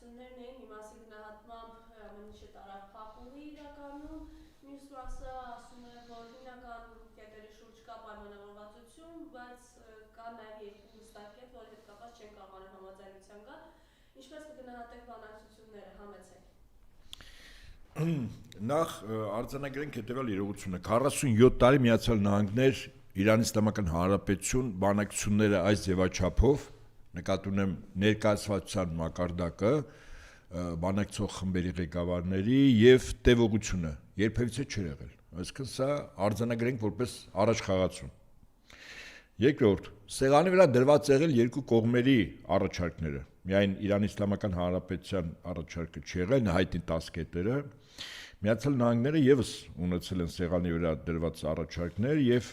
բանակցություններն էին, մի մասի գնահատմամբ ամեն ինչը տարավ փախուղի իրականում, մյուս մասը ասում է, որ հիմնական կետերի շուրջ կա պայմանավորվածություն, բայց կա նաև երկու հստակ կետ, որի հետ կապված չեն կարողանում համաձայնության գալ, ինչպես կգնահատեք բանակցությունները, համեցեք։ Նախ արձանագրենք հետևյալ իրողությունը 47 տարի Միացյալ Նահանգներ Իրանի Իսլամական Հանրապետություն բանակցությունները այս ձևաչափով նկատի ունեմ ներկայացվածության մակարդակը բանակցող խմբերի ղեկավարների եւ տևողությունը երբևիցե չէր եղել այսինքն սա արձանագրենք որպես առաջխաղացում երկրորդ սեղանի վրա դրված եղել երկու կողմերի առաջարկները միայն Իրանի Իսլամական Հանրապետության առաջարկը չի եղել հայտնի 10 կետերը Միացյալ Նահանգները եւս ունեցել են սեղանի վրա դրված առաջարկներ եւ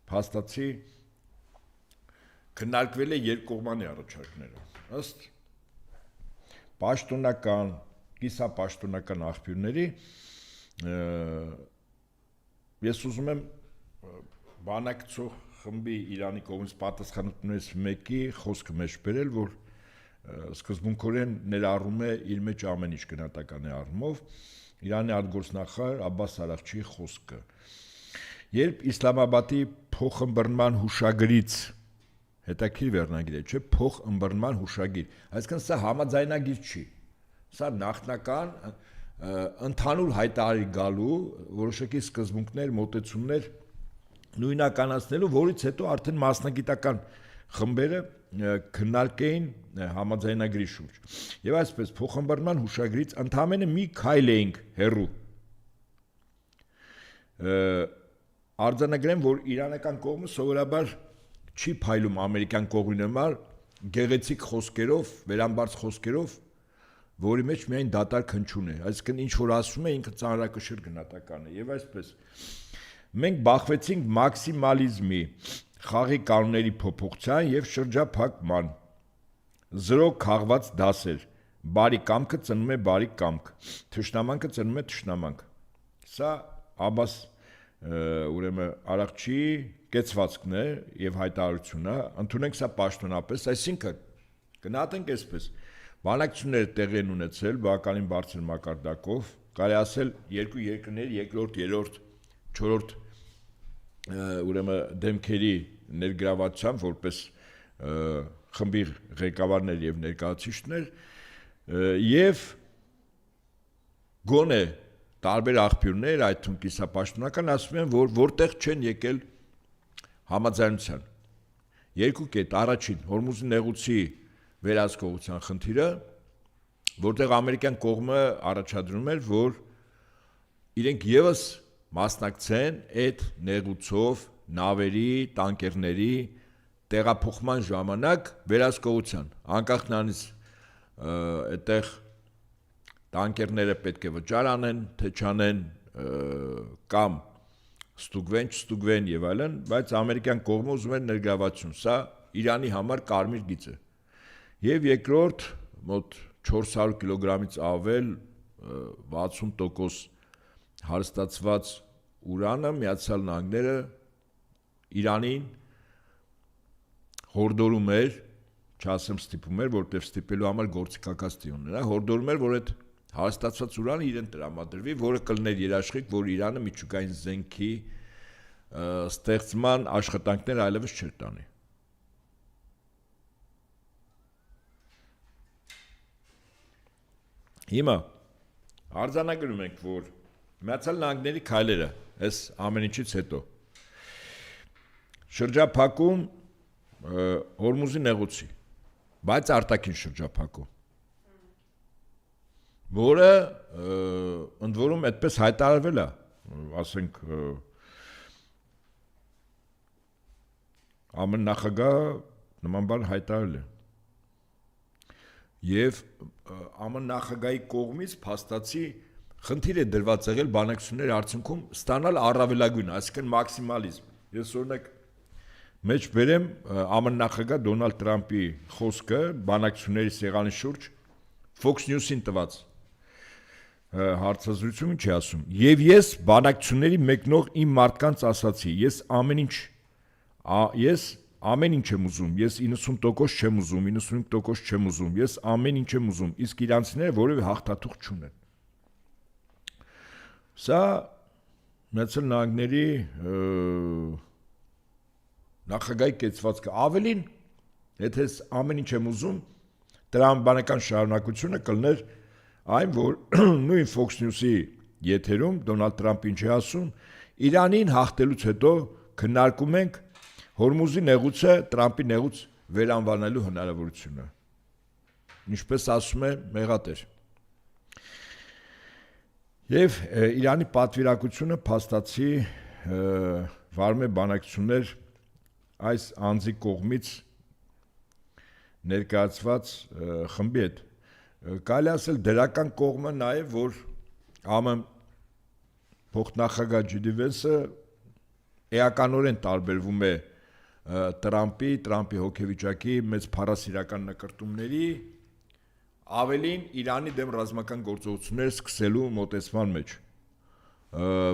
փաստացի քննարկվել է երկկողմանի առաջարկները ըստ պաշտոնական կիսապաշտոնական աղբյուրների ես ուզում եմ բանակցող խմբի Իրանի կողմից պատասխանատուներից մեկի խոսքը մեջ բերել որ սկզբունքորեն ներառում է իր մեջ ամեն ինչ գնահատականի առումով Իրանի արտգործնախարար Աբբաս Արաղչիի խոսքը երբ Իսլամաբադի փոխըմբռնման հուշագրից հետաքրքիր վերնագիր է չէ փոխըմբռնման հուշագիր այսինքն սա համաձայնագիր չի սա նախնական ընդհանուր հայտարարի գալու որոշակի սկզբունքներ մոտեցումներ նույնականացնելու որից հետո արդեն մասնագիտական խմբերը քննարկեին համաձայնագրի շուրջ եւ այսպես փոխըմբռնման հուշագրից ընդամենը մի քայլ էինք հեռու արձանագրեմ որ իրանական կողմը սովորաբար չի փայլում ամերիկյան կողմի նման գեղեցիկ խոսքերով վերամբարձ խոսքերով որի մեջ միայն դատարկ հնչյուն է այսինքն ինչ որ ասում է ինքը ծանրակշիռ գնահատական է եւ այսպես մենք բախվեցինք մաքսիմալիզմի խաղի կանոնների փոփոխության եւ շրջափակման զրո քաղված դասեր բարի կամքը ծնում է բարի կամք թշնամանքը ծնում է թշնամանք սա Աբբաս ուրեմն Արաղչիի կեցվածքն է եւ հայտարարությունը ընդունենք սա պաշտոնապես այսինքն գնահատենք այսպես բանակցությունները տեղի են ունեցել բավականին բարձր մակարդակով կարելի ասել երկու երկրների երկրորդ երրորդ չորրորդ ուրեմն դեմքերի ներգրավվածությամբ որպես խմբի ղեկավարներ եւ ներկայացուցիչներ եւ գոնե տարբեր աղբյուրներ այդ թվում կիսապաշտոնական ասում են որ որտեղ չեն եկել համաձայնության երկու կետ առաջին Հորմուզի նեղուցի վերահսկողության խնդիրը որտեղ ամերիկյան կողմը առաջադրում էր որ իրենք եւս մասնակցեն այդ նեղուցով նավերի, տանկերների տեղափոխման ժամանակ վերահսկողության անկախ նրանից այդտեղ տանկերները պետք է վճար անեն, թե չանեն կամ ստուգվեն, չստուգվեն եւ այլն, բայց ամերիկյան կողմը ուզում էր ներգրավվածություն, սա Իրանի համար կարմիր գիծ է։ Եվ երկրորդ մոտ 400 կիլոգրամից ավել 60% հարստացված ուրանը Միացյալ Նահանգները Իրանին հորդորում էր, չասեմ ստիպում էր, որտեղ ստիպելու համար գործիքակաց ունենա, հորդորում էր, որ այդ հարստացված ուրանը իրեն տրամադրվի, որը կլներ երաշխիք, որ Իրանը միջուկային զենքի ստեղծման աշխատանքներ այլևս չէր տանի։ Հիմա արձանագրում ենք, որ Միացյալ Նահանգների քայլերը այս ամեն ինչից հետո շրջափակում Հորմուզի նեղուցի, բայց արտաքին շրջափակում, որը ընդ որում այդպես հայտարարվել է, ասենք ԱՄՆ նախագահ նման բան հայտարարել է։ Եվ ԱՄՆ նախագահի կողմից փաստացի խնդիր է դրված եղել բանակցությունների արդյունքում ստանալ առավելագույն, այսինքն մաքսիմալիզմ։ Ես օրինակ մեջ բերեմ ԱՄՆ նախագահ Դոնալդ Տրամպի խոսքը բանակցությունների սեղանի շուրջ Fox News-ին տված հարցազրույցում ինչ է ասում։ Եվ ես բանակցությունների մեկնող իմ մարդկանց ասացի, ես ամեն ինչ եմ ուզում, ես 90% չեմ ուզում, 95% չեմ ուզում, ես ամեն ինչ եմ ուզում, իսկ իրանցիները որևէ հաղթաթուղթ չունեն։ Սա Միացյալ Նահանգների նախագահի կեցվածքը ավելին, եթե ես ամեն ինչ եմ ուզում, տրամաբանական շարունակությունը կլներ այն, որ նույն Fox News-ի եթերում Դոնալդ Տրամփը ինչ է ասում, Իրանին հաղթելուց հետո քննարկում ենք Հորմուզի նեղուցը Տրամփի նեղուց վերանվանելու հնարավորությունը։ Ինչպես ասում է մեղատեր։ Եվ Իրանի պատվիրակությունը փաստացի վարում է բանակցություններ այս անձի կողմից ներկայացված խմբի հետ։ Կարելի ասել դրական կողմը նաև որ ԱՄՆ փոխնախագահ Ջի Դի Վենսը էականորեն տարբերվում է Տրամփի հոգեվիճակի մեծ փառասիրական նկրտումների ավելին Իրանի դեմ ռազմական գործողություններ սկսելու մոտեցման մեջ։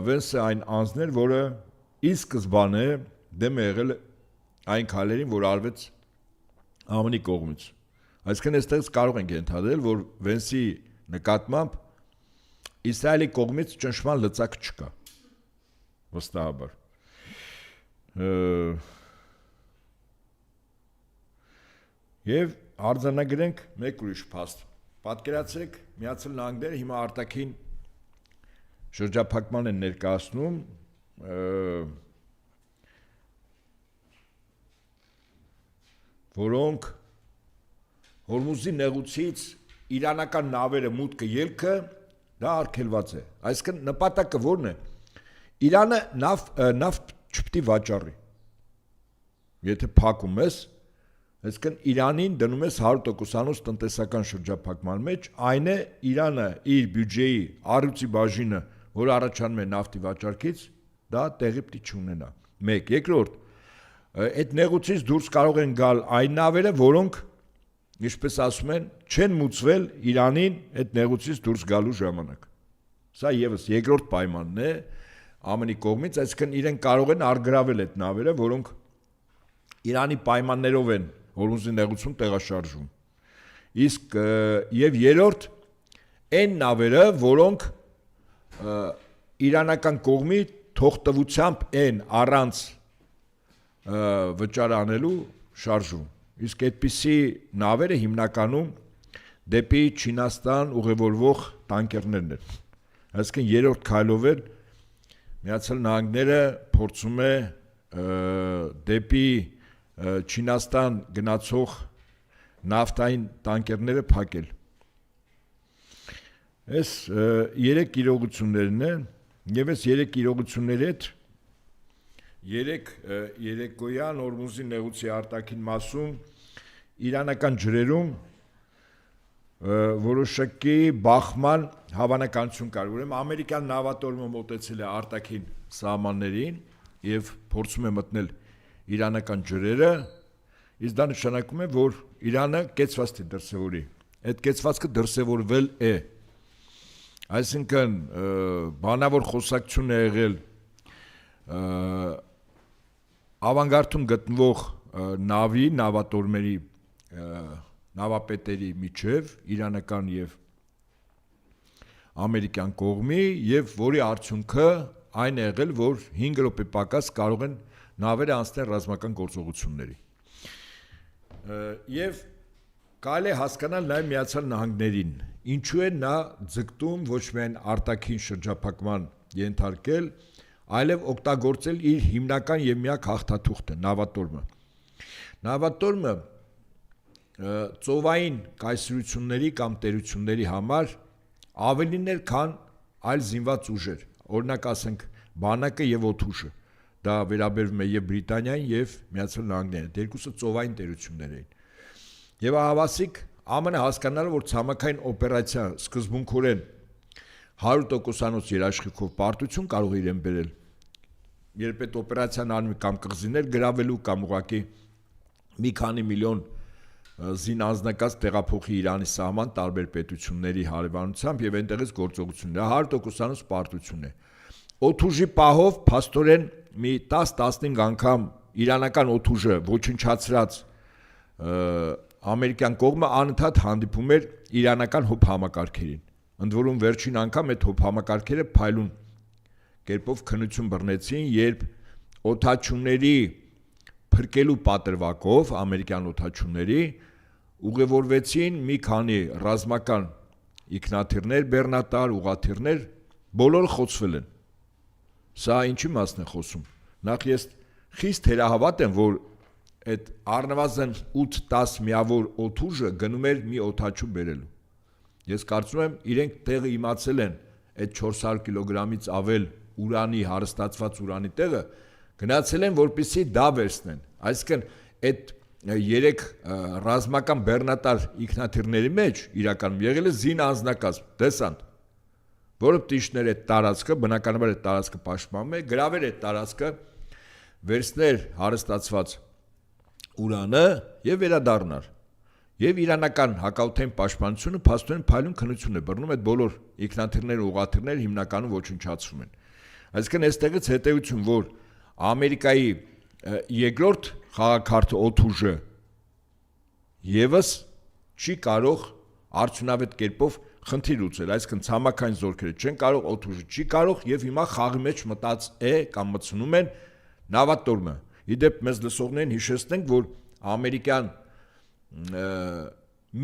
Վենսը այն անձն էր, որը ի սկզբանե դեմ է եղել այն քայլերին, որ արվեց ԱՄՆ-ի կողմից։ Այսինքն այստեղից կարող ենք ենթադրել, որ Վենսի նկատմամբ Իսրայելի կողմից ճնշման լծակ չկա։ Վստահաբար։ Եվ արձանագրենք մեկ ուրիշ փաստ։ Պատկերացրեք, Միացյալ Նահանգները հիմա արտաքին շրջափակման են ներկայացնում որոնք Հորմուզի նեղուցից իրանական նավերը մուտքը ելքը դա արգելված է։ Այսինքն նպատակը ո՞րն է։ Իրանը նավթ չպետք է վաճառի։ Եթե փակում ես, այսինքն Իրանին դնում ես 100%-անոց տնտեսական շրջափակման մեջ, այն է Իրանը իր բյուջեի առյուծի բաժինը, որ առաջանում է նավթի վաճառքից, դա տեղի պիտի չունենա։ 1, երկրորդ, այդ նեղուցից դուրս կարող են գալ այն նավերը, որոնք, ինչպես ասում են, չեն մուծվել Իրանին այդ նեղուցից դուրս գալու ժամանակ։ Սա եւս երկրորդ պայմանն է ԱՄՆ-ի կողմից, այսինքն իրեն կարող են արգրավել այդ նավերը, որոնք Իրանի պայմաններով են Հորմուզի նեղուցում տեղաշարժում։ Իսկ եւ երրորդ այն նավերը, որոնք իրանական կողմի թողտվությամբ են առանց վճար անելու շարժում։ Իսկ այդպիսի նավերը հիմնականում դեպի Չինաստան ուղևորվող տանկերներն են։ Այսինքն երրորդ քայլով էլ Միացյալ Նահանգները փորձում է դեպի Չինաստան գնացող նավթային տանկերները փակել։ Այս երեք իրողություններն են եւ այս երեք իրողությունների հետ երեկոյան Հորմուզի նեղուցի արտաքին մասում իրանական ջրերում որոշակի բախման հավանականություն կար, ուրեմն ամերիկյան նավատորմը մոտեցել է արտաքին սահմաններին եւ փորձում է մտնել իրանական ջրերը, իսկ դա նշանակում է, որ Իրանը կեցվածք է դրսևորի։ Այդ կեցվածքը դրսևորվել է։ Այսինքն բանավոր խոսակցություն է եղել ավանգարդում գտնվող նավատորմերի նավապետերի միջև իրանական եւ ամերիկյան կողմի եւ որի արդյունքը այն է եղել, որ 5 րոպե պակաս կարող են նավերը անցնել ռազմական գործողությունների։ Եվ կարելի է հասկանալ նաև Միացյալ Նահանգներին, ինչու է նա ձգտում ոչ միայն արտաքին շրջափակման ենթարկել, այլև օգտագործել իր հիմնական եւ միակ հաղթաթուղթը՝ նավատորմը։ Նավատորմը ծովային կայսրությունների կամ տերությունների համար ավելին էր, քան այլ զինված ուժեր։ Օրինակ ասենք բանակը եւ օդուժը։ Դա վերաբերվում է եւ Բրիտանիային եւ Միացյալ Նահանգներին, երկուսը ծովային տերություններ էին։ Եվ հավասիկ ԱՄՆ հասկանալ, որ ցամաքային օպերացիա սկզբունքորեն 100%-անոց երաշխիքով պարտություն կարող է իրեն բերել։ Երբ այդ օպերացիան անում կամ կղզիներ գրավելու կամ ուղղակի մի քանի միլիոն զին անձնակաց տեղափոխի Իրանի սահման տարբեր պետությունների հարևանությամբ եւ այնտեղից գործողություններ, 100%-անոց պարտություն է։ Օդուժի պահով փաստորեն մի 10-15 անգամ իրանական օդուժը ոչնչացրած ամերիկյան կողմը անընդհատ հանդիպում էր իրանական հոբ համակարգերին։ Ընդ որում վերջին անգամ այդ հոբ համակարգերը փայլուն կերպով քննություն բռնեցին, երբ օդաչուների փրկելու պատրվակով ամերիկյան օդաչուների ուղևորվեցին մի քանի ռազմական ինքնաթիռներ, բեռնատար, ուղաթիռներ, բոլորը խոցվել են։ Սա ինչի մասն է խոսում։ Նախ ես խիստ հերահավատ եմ, որ այդ առնվազն 8-10 միավոր օդուժը գնում էր մի օդաչու բերելու։ Ես կարծում եմ իրենք տեղը իմացել են այդ 400 կիլոգրամից ավել ուրանի հարստացված ուրանի տեղը գնացել են, որպեսզի դա վերցնեն։ Այսինքն այդ 3 ռազմական բեռնատար ինքնաթիռների մեջ իրականում եղել է զին անձնակազմ, դեսանտ, որը պտիշներ այդ տարածքը, բնականաբար այդ տարածքը պաշտպանում է, գրավել այդ տարածքը, վերցներ հարստացված ուրանը եւ վերադառնար։ Եվ իրանական հակաօդային պաշտպանությունը փաստորեն փայլուն քննություն է բռնում այդ բոլոր ինքնաթիռները, ուղաթիռները հիմնականում ոչնչացվում են։ Այսինքն այստեղից հետեւություն, որ Ամերիկայի երկրորդ խաղաքարտը օդուժը եւս չի կարող արդյունավետ կերպով խնդիր լուծել, այսինքն ցամաքային զորքերը չեն կարող, օդուժը չի կարող եւ հիմա խաղի մեջ մտած է կամ մտցնում են նավատորմը։ Իդեպ մեզ լսողներին հիշեցնենք, որ ամերիկյան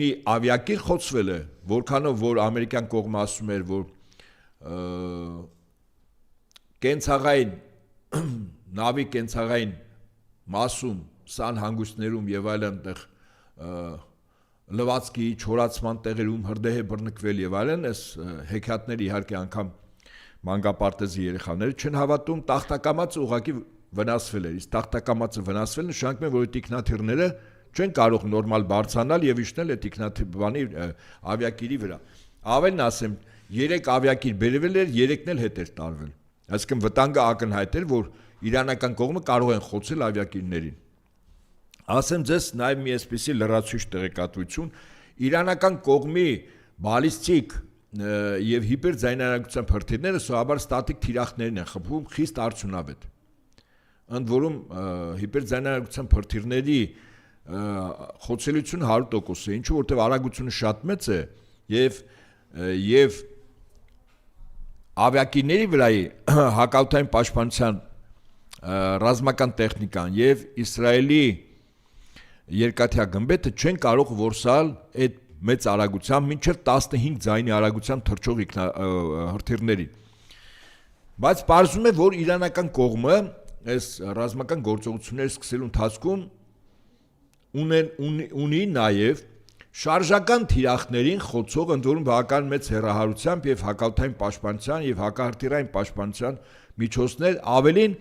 մի ավիակիր խոցվել է, որքանով որ ամերիկյան կողմը ասում էր, որ կենցաղային նավի կենցաղային մասում, սան հանգույցներում եւ այլն տեղ լվացքի չորացման տեղերում հրդեհ է բռնկվել եւ այլն, այս հեքիաթները իհարկե անգամ մանկապարտեզի երեխաները չեն հավատում, տախտակամածը ուղղակի վնասվել էր։ Իսկ տախտակամածը վնասվել նշանակում է, որ այդ ինքնաթիռները չեն կարող նորմալ բարձրանալ եւ իջնել այդ ինքնաթիռի ավիակիրի վրա։ Ավելին ասեմ, 3 ավիակիր բերվել էր, 3-ն էլ հետ էր տարվել։ Այսինքն վտանգը ակնհայտ էր, որ իրանական կողմը կարող են խոցել ավիակիրներին։ Ասեմ ձեզ նաև մի այսպիսի լրացուցիչ տեղեկատվություն, իրանական կողմի բալիստիկ եւ հիպերձայնարարության հրթիռները սովորաբար ստատիկ թիրախներն են խփում խիստ արդյունավետ։ Ընդ որում հիպերձայնարարության հրթիռների խոցելությունը 100% է, ինչու որտեղ արագությունը շատ մեծ է եւ ավիակիրների վրայի հակաօդային պաշտպանության ռազմական տեխնիկան եւ Իսրայելի երկաթյա գմբեթը չեն կարող որսալ այդ մեծ արագությամբ մինչև 15 ձայնի արագությամբ թռչող հրթիռների։ Բայց պարզվում է, որ իրանական կողմը այս ռազմական գործողությունները սկսելու ընթացքում ունի նաև շարժական թիրախներին խոցող ընդ որում բավական մեծ հեռահարությամբ եւ հակաօդային պաշտպանության եւ հակահրթիռային պաշտպանության միջոցներ, ավելին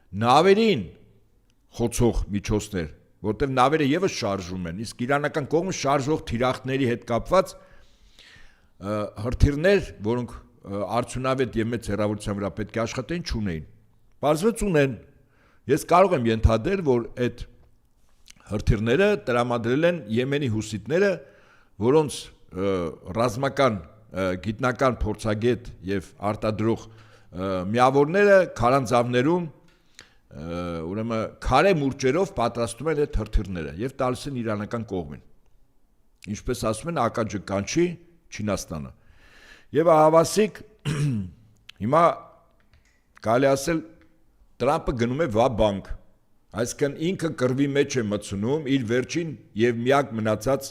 նավերին խոցող միջոցներ, որտեղ նավերը եւս շարժում են, իսկ իրանական կողմը շարժող թիրախների հետ կապված հրթիռներ, որոնք արդյունավետ եւ մեծ հեռավորության վրա պետք է աշխատեն, չունեին։ Պարզվեց ունեն։ Ես կարող եմ ենթադրել, որ այդ հրթիռները տրամադրել են Եմենի հուսիտները, որոնց ռազմական գիտնական փորձագետ եւ արտադրող միավորները քարանձավներում ուրեմն քարե մուրճերով պատրաստում են այդ հրթիռները եւ տալիս են իրանական կողմին։ Ինչպես ասում են, ակաջը կանչի Չինաստանը։ Եվ ահավասիկ հիմա կարելի ասել Տրամպը գնում է վաբանկ, այսինքն ինքը կռվի մեջ է մտցնում իր վերջին եւ միակ մնացած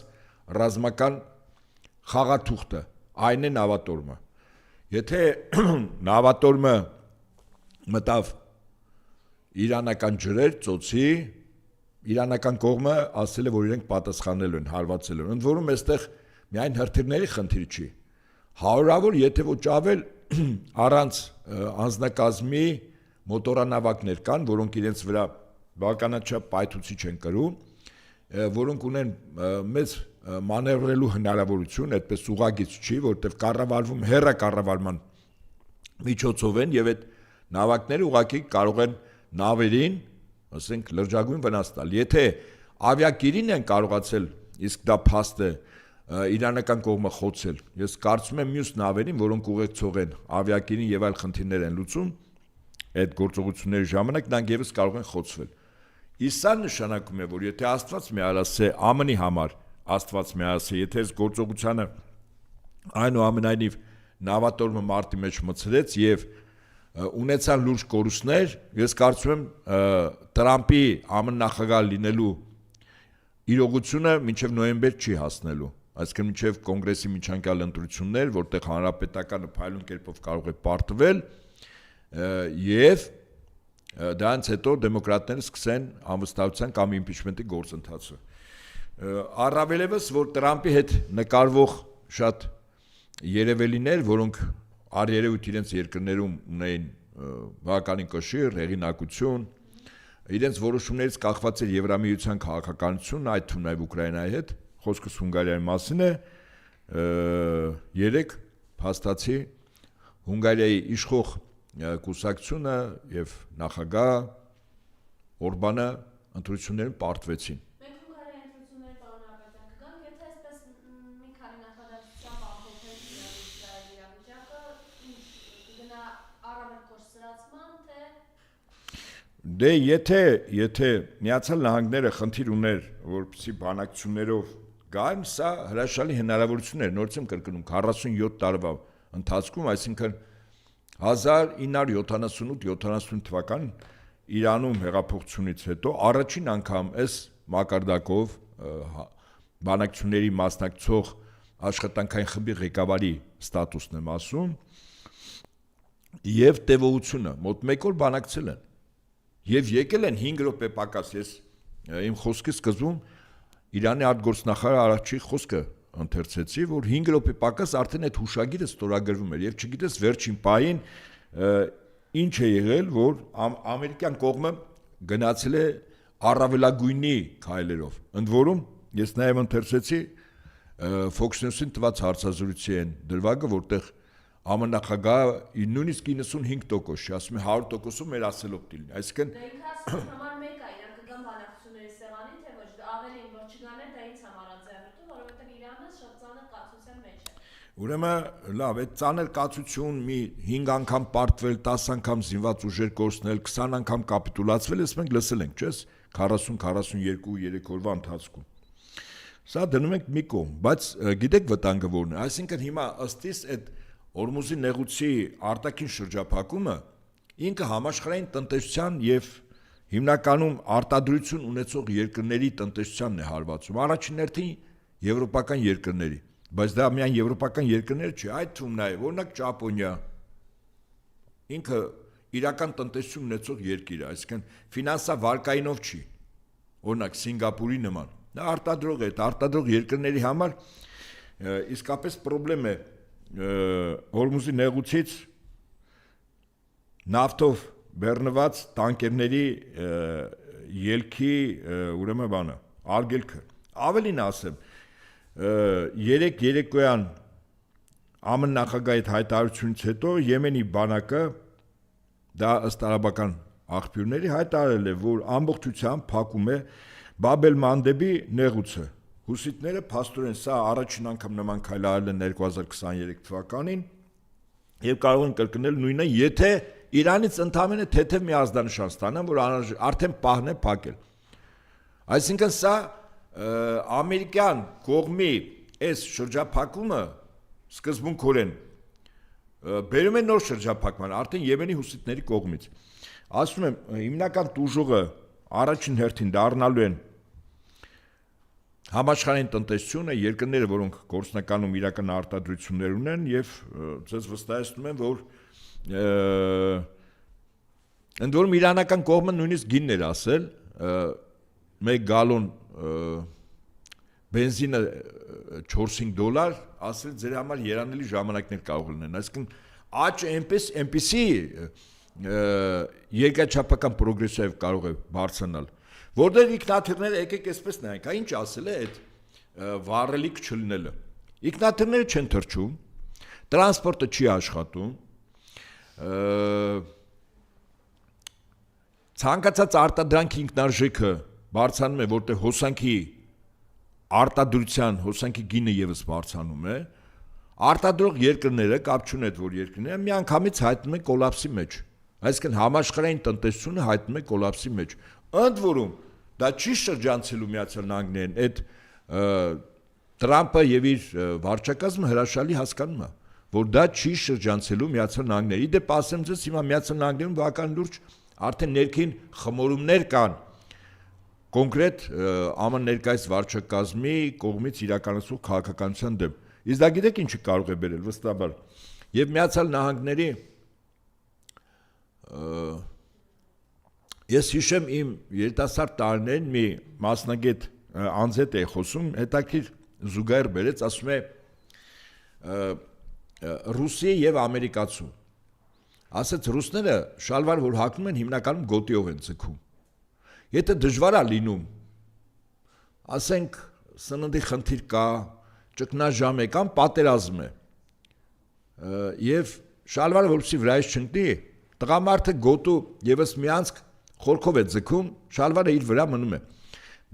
ռազմական խաղաթուղթը, այն է նավատորմը։ Եթե նավատորմը մտավ իրանական ջրեր, ծոցի, իրանական կողմը ասել է, որ իրենք պատասխանելու են, հարվածել են։ Ընդ որում այստեղ միայն հրթիռների խնդիր չի։ Հարյուրավոր, եթե ոչ ավել առանց անձնակազմի մոտորանավակներ կան, որոնք իրենց վրա բավականաչափ պայթուցիչ են կրում, որոնք ունեն մեծ մանևրելու հնարավորություն, այդպես ուղղագիծ չի, որտեղ կառավարվում հեռա կառավարման միջոցով են եւ այդ նավակները ուղղակի կարող են նավերին, ասենք, լրջագույն վնաս տալ։ Եթե ավիակիրին են կարողացել, իսկ դա փաստ է, իրանական կողմը խոցել։ Ես կարծում եմ մյուս նավերին, որոնք ուղեկցող են ավիակիրին եւ այլ խնդիրներ են լուծում, այդ գործողությունների ժամանակ նրանք եւս կարող են խոցվել։ Իսկ սա նշանակում է, որ եթե Աստված մի արասե ԱՄՆ-ի համար Աստված մի արասե, եթե այս գործողությանը այնուամենայնիվ նավատորմը մարտի մեջ մցրեց եւ ունեցան լուրջ կորուստներ, ես կարծում եմ Տրամպի ԱՄՆ նախագահ լինելու իրողությունը մինչև նոյեմբեր չի հասնելու, այսինքն մինչև կոնգրեսի միջանկյալ ընտրություններ, որտեղ հանրապետականը փայլուն կերպով կարող է պարտվել եւ դրանից հետո դեմոկրատները սկսեն անվստահության կամ իմպիչմենտի գործընթացը։ Առավելևս, որ Տրամպի հետ նկարվող շատ երևելիներ, որոնք առերևույթ իրենց երկրներում ունեին բավականին կշիռ, հեղինակություն, իրենց որոշումներից կախված էր Եվրամիության քաղաքականությունն, այդ թվում նաև Ուկրաինայի հետ, խոսքս Հունգարիայի մասին է, երեք փաստացի Հունգարիայի իշխող կուսակցությունը եւ նախագահ Օրբանը ընտրություններում պարտվեցին։ Մենք Հունգարիայի ընտրությունների պարոնակության կգանք, եթե այսպես մի քանի նախադասությամբ ամփոփենք Իսրայելի իրավիճակը, ինչ կգնա առավել կորսրացման, թե Դե եթե Միացյալ Նահանգները խնդիր ուներ, որպեսզի բանակցություններով գան, սա հրաշալի հնարավորություն էր, նորից եմ կրկնում, 47 տարվա ընթացքում, այսինքն 1978-79 թվականին Իրանում հեղափոխությունից հետո առաջին անգամ այս մակարդակով բանակցությունների մասնակցող աշխատանքային խմբի ղեկավարի ստատուսն եմ ասում եւ տևողությունը մոտ 1 օր բանակցել են եւ եկել են 5 րոպե պակաս ես իմ խոսքի սկզբում Իրանի արտգործնախարար Արաքչիի խոսքը ընթերցեցի, որ 5 րոպե պակաս արդեն այդ հուշագիրը ստորագրվում էր եւ չգիտես վերջին պահին ինչ է եղել, որ ամերիկյան կողմը գնացել է առավելագույնի քայլերով։ Ընդ որում ես նաեւ ընթերցեցի Fox News-ին տված հարցազրույցի են դրվագը, որտեղ ԱՄՆ նախագահը նույնիսկ 95% չի, ասում է 100%-ով մեր ասելով դիլնի։ Այսինքն դա ինքը ասում համար մեկ է, իրանք կգան բանակցությունների սեղանին, թե ոչ, ավելին որ չգաներ, դա ինձ համար աձեռնություն, որովհետեւ Իրանը շատ ծանր կացության մեջ է։ Ուրեմն լավ, այդ ծանր կացություն մի 5 անգամ պարտվել, 10 անգամ զինված ուժեր կորցնել, 20 անգամ կապիտուլացվել, ես մենք լսել ենք, չէ՞, 40-42-3 օրվա ընթացքում։ Սա դնում ենք մի կողմ, բայց գիտեք վտանգը որն է, այսինքն հիմա ըստ իս այդ Օրմուզի նեղուցի արտաքին շրջափակումը ինքը համաշխարհային տնտեսության եւ հիմնականում արտադրություն ունեցող երկրների տնտեսությանն է հարվածում, առաջին հերթին եվրոպական երկրների, բայց դա միայն եվրոպական երկրներ չի, այդ թվում նաեւ օրինակ Ճապոնիա ինքը իրական տնտեսություն ունեցող երկիր է, այսինքն ֆինանսա վարկայինով չի, օրինակ Սինգապուրի նման, դա արտադրող է, արտադրող երկրների համար իսկապես խնդրեմ է Հորմուզի նեղուցից նավթով բեռնված տանկերների ելքի ուրեմն բանը արգելքը ավելին ասեմ երեք երեկոյան ԱՄՆ նախագահի հայտարարությունից հետո Եմենի բանակը դա ըստ արաբական աղբյուրների հայտարարել է որ ամբողջությամբ փակում է Բաբ էլ-Մանդեբի նեղուցը Հուսիտները փաստորեն սա առաջին անգամ նման քայլ արել են 2023 թվականին եւ կարող են կրկնել նույնը, եթե Իրանից ընդամենը թեթև մի ազդանշան ստանան, որ արդեն պահն է փակել։ Այսինքն սա ամերիկյան կողմի այս շրջափակումը սկզբունքորեն բերում է նոր շրջափակման, արդեն Եմենի հուսիտների կողմից։ Ասում եմ, հիմնական տուժողը առաջին հերթին դառնալու են Համաշխարհային տնտեսությունը երկրները, որոնք գործնականում իրական արտադրություններ ունեն եւ ցած վստահեցնում են, որ ընդ որում իրանական կողմը նույնիսկ գինն էր ասել, 1 գալոն բենզինը $4-5, ասել ձեր համար երանելի ժամանակներ կարող լինեն, այսինքն աճը այնպեսի երկրաչափական պրոգրեսիվ կարող է բարձրանալ Որտեղ ինքնաթիռները եկեք այսպես նայենք, ինչ ասել է այդ վառելիք չլինելը։ Ինքնաթիռները չեն թռչում, տրանսպորտը չի աշխատում, ցանկացած արտադրանքի ինքնարժեքը բարձրանում է, որտեղ հոսանքի արտադրության, հոսանքի գինը եւս բարձրանում է, արտադրող երկրները կապ չունեն, որ երկրները միանգամից հայտնում են կոլապսի մեջ։ Այսինքն համաշխարհային տնտեսությունը հայտնում է կոլապսի մեջ։ Ընդ որում դա չի շրջանցելու Միացյալ Նահանգներին, այդ Տրամպը եւ իր վարչակազմը հրաշալի հասկանում է, որ դա չի շրջանցելու Միացյալ Նահանգների։ Դե ասեմ ձեզ, հիմա Միացյալ Նահանգներում բավական լուրջ արդեն ներքին խմորումներ կան կոնկրետ ԱՄՆ ներկայիս վարչակազմի կողմից իրականացվող քաղաքականության դեմ։ Իսկ դա գիտեք ինչի կարող է բերել վստահաբար։ Եվ Միացյալ Նահանգների ես հիշեմ իմ երիտասարդ տարիներին մի մասնագետ անձետ է խոսում, հետաքրքիր զուգահեռ բերեց, ասում է Ռուսիա եւ ամերիկացու։ Ասեց ռուսները շալվար որ հագնում են հիմնականում գոտիով են ձգում։ Եթե դժվար է լինում, ասենք սննդի խնդիր կա, ճգնաժամ է կամ պատերազմ է։ Եվ շալվարը որպեսզի վրայից չընկնի, տղամարդը գոտու եւս մի անցք խորքով է ձգում, շալվարը իր վրա մնում է։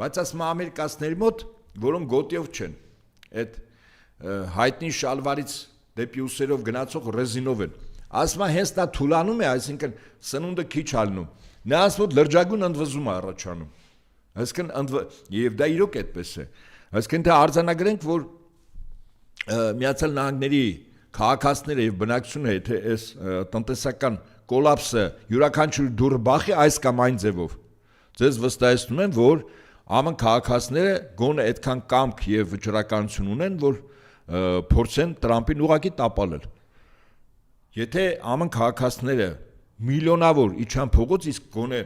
Բայց ասում ամերիկացիների մոտ, որոնք գոտիով չեն, այդ հայտնի շալվարից դեպի ուսերով գնացող ռեզինով են։ Ասում հենց նա թուլանում է, այսինքն սնունդը քիչ ալնում։ Նա ասում որ լրջագույն ընդվզում է առաջանում։ Այսինքն եւ դա իրոք այդպես է։ Այսինքն թե արձանագրենք, որ Միացյալ Նահանգների քաղաքացիները եւ բնակչությունը եթե այս տնտեսական կոլապսը յուրաքանչյուր դուրը բախի այս կամ այն ձևով, ձեզ վստահեցնում եմ, որ ԱՄՆ քաղաքացիները գոնե այդքան կամք եւ վճռականություն ունեն, որ փորձեն Տրամպին ուղղակի տապալել։ Եթե ԱՄՆ քաղաքացիները միլիոնավոր իջան փողոց, իսկ գոնե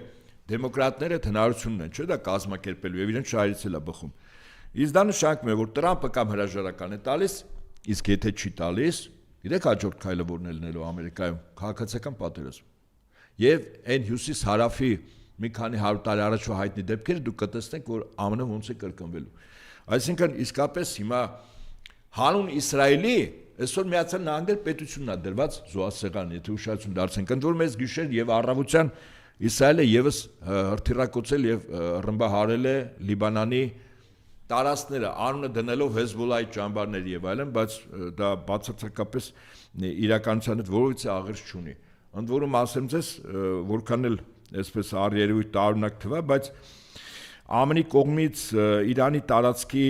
դեմոկրատները հնարավորություն ունեն, չէ՞ դա կազմակերպելու եւ իրենց շահերից էլ է բխում։ Իսկ դա նշանակում է, որ Տրամպը կամ հրաժարական է տալիս, իսկ եթե չի տալիս, իրեք հաջորդ քայլը որն է լինելու Ամերիկայում քաղաքացիական պատերազմ։ Եվ այն հյուսիս-հարավի մի քանի 100 տարի առաջվա հայտնի դեպքերը դուք կտեսնեք, որ ԱՄՆ-ը ոնց է կրկնվելու։ Այսինքն իսկապես հիմա հանուն Իսրայելի այսօր Միացյալ Նահանգներ պետությունն է դրված զոհասեղան, եթե ուշադրություն դարձնենք, ընդ որում այս գիշեր եւ առավոտյան Իսրայելը եւս հրթիռակոծել եւ ռմբահարել է Լիբանանի տարածքները, անունը դնելով Հեզբոլայի ճամբարներ եւ այլն, բայց դա բացարձակապես իրականության հետ որովհետեւ աղերս չունի։ Ընդ որում ասեմ ձեզ, որքան էլ այսպես առերևույթ տարօրինակ թվա, բայց ԱՄՆ-ի կողմից Իրանի տարածքի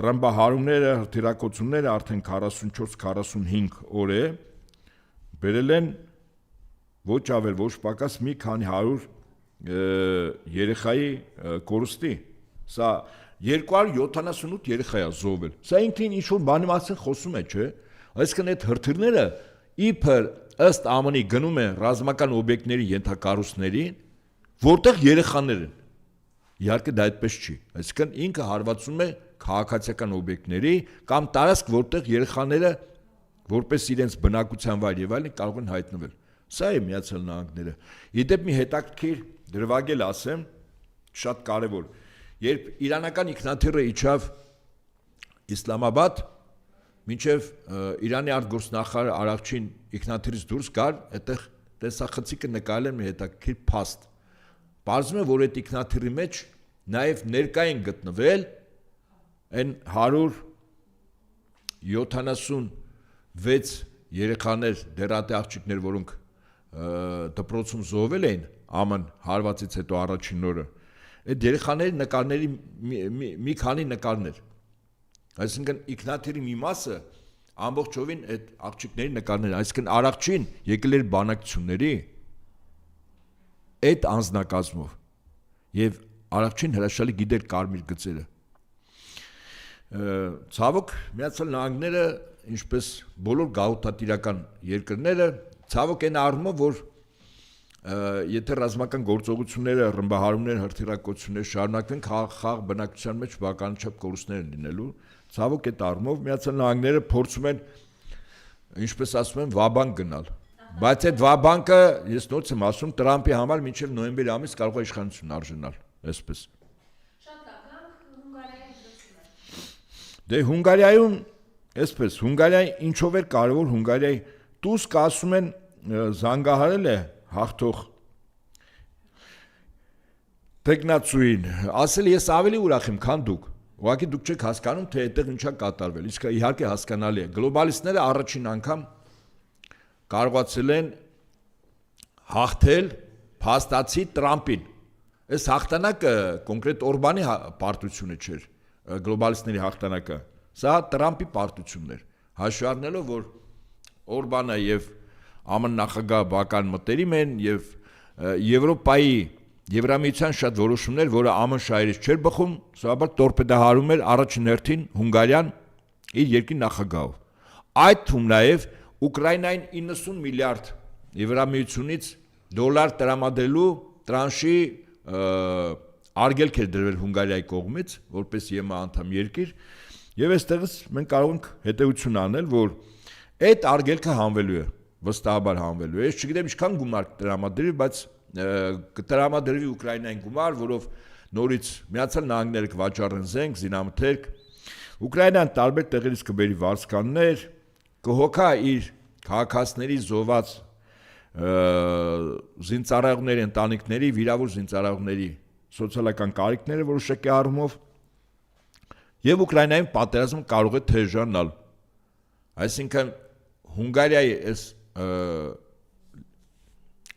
ռմբահարումները, հրթիռակոծումները արդեն 44-45 օր է բերել են ոչ ավել, ոչ պակաս մի քանի 100 երեխայի կորուստի։ Սա 278 երեխա է զոհվել։ Սա ինքնին ինչ-որ բանի մասին խոսում է, չէ՞։ Այսինքն այդ հրթիռները իբր ըստ ԱՄՆ-ի գնում են ռազմական օբյեկտների ենթակառույցներին, որտեղ երեխաներ են։ Իհարկե դա այդպես չի։ Այսինքն ինքը հարվածում է քաղաքացիական օբյեկտների կամ տարածք, որտեղ երեխաները որպես իրենց բնակության վայր եւ այլն կարող են հայտնվել։ Սա է Միացյալ Նահանգները։ Իդեպ մի հետաքրքիր դրվագել ասեմ, շատ կարևոր։ Երբ իրանական ինքնաթիռը իջավ Իսլամաբադ, մինչև Իրանի արտգործնախարար Արաղչին ինքնաթիռից դուրս գար, այդտեղ տեսախցիկը նկարել են մի հետաքրքիր փաստ։ Պարզվում է, որ այդ ինքնաթիռի մեջ նաև ներկա են գտնվել այն 176 երեխաներ, դեռատե աղջիկներ, որոնք դպրոցում զոհվել էին ԱՄՆ հարվածից հետո առաջին օրը։ Այդ երեխաների նկարների մի քանի նկարներ։ Այսինքն ինքնաթիռի մի մասը ամբողջովին այդ աղջիկների նկարներ, այսինքն Արաղչին եկել էր բանակցությունների այդ անձնակազմով եւ Արաղչին հրաշալի գիտեր կարմիր գծերը։ Ցավոք Միացյալ Նահանգները, ինչպես բոլոր գաղութատիրական երկրները, ցավոք այն առումով, որ եթե ռազմական գործողությունները, ռմբահարումները, հրթիռակոծությունները շարունակվեն, խաղ բնակչության մեջ բավականաչափ կորուստներ են լինելու, ցավոք այդ առումով Միացյալ Նահանգները փորձում են, ինչպես ասում են, վաբանկ գնալ։ Բայց այդ վաբանկը, ես նորից եմ ասում, Տրամպի համար մինչև նոյեմբեր ամիս կարող է իշխանություն արժանալ, այսպես։ Շատ լավ, Հունգարիայի դրսում։ Դե Հունգարիայում, այսպես, Հունգարիայի ինչով էր կարևոր Հունգարիայի Տուսկ ասում են զանգահարել է հաղթող տեխնացուին, ասել ես ավելի ուրախ եմ, քան դուք։ Ուղղակի դուք չեք հասկանում, թե այդտեղ ինչա կատարվել։ Իսկ իհարկե հասկանալի է։ Գլոբալիստները առաջին անգամ կարողացել են հաղթել փաստացի Տրամպին։ Այս հաղթանակը կոնկրետ Օրբանի պարտությունը չէր, գլոբալիստների հաղթանակը, սա Տրամպի պարտությունն էր, հաշվի առնելով, որ Օրբանը եւ ԱՄՆ նախագահ բական մտերիմ են եւ Եվրոպայի Եվրամիության շատ որոշումներ, որը ԱՄՆ շահերից չէր բխում, սովորաբար տորպեդահարում էր առաջին հերթին Հունգարիան իր երկրի նախագահով։ Այդ թվում նաեւ Ուկրաինային 90 միլիարդ Եվրամիությունից դոլար տրամադրելու տրանշի արգելք էր դրվել Հունգարիայի կողմից, որպես ԵՄ անդամ երկիր, եւ այստեղից մենք կարող ենք հետեւություն անել, որ այդ արգելքը հանվելու է, վստահաբար հանվելու է։ Ես չգիտեմ ինչքան գումար տրամադրվի, բայց կտրամադրվի Ուկրաինային գումար, որով նորից Միացյալ Նահանգները կվաճառեն զենք, զինամթերք, Ուկրաինան տարբեր տեղերից կբերի վարձկաններ, կհոգա իր քաղաքացիների զոհված զինծառայողների ընտանիքների, վիրավոր զինծառայողների սոցիալական կարիքները որոշակի առումով եւ Ուկրաինայում պատերազմը կարող է թեժանալ։ Այսինքն Հունգարիայի այս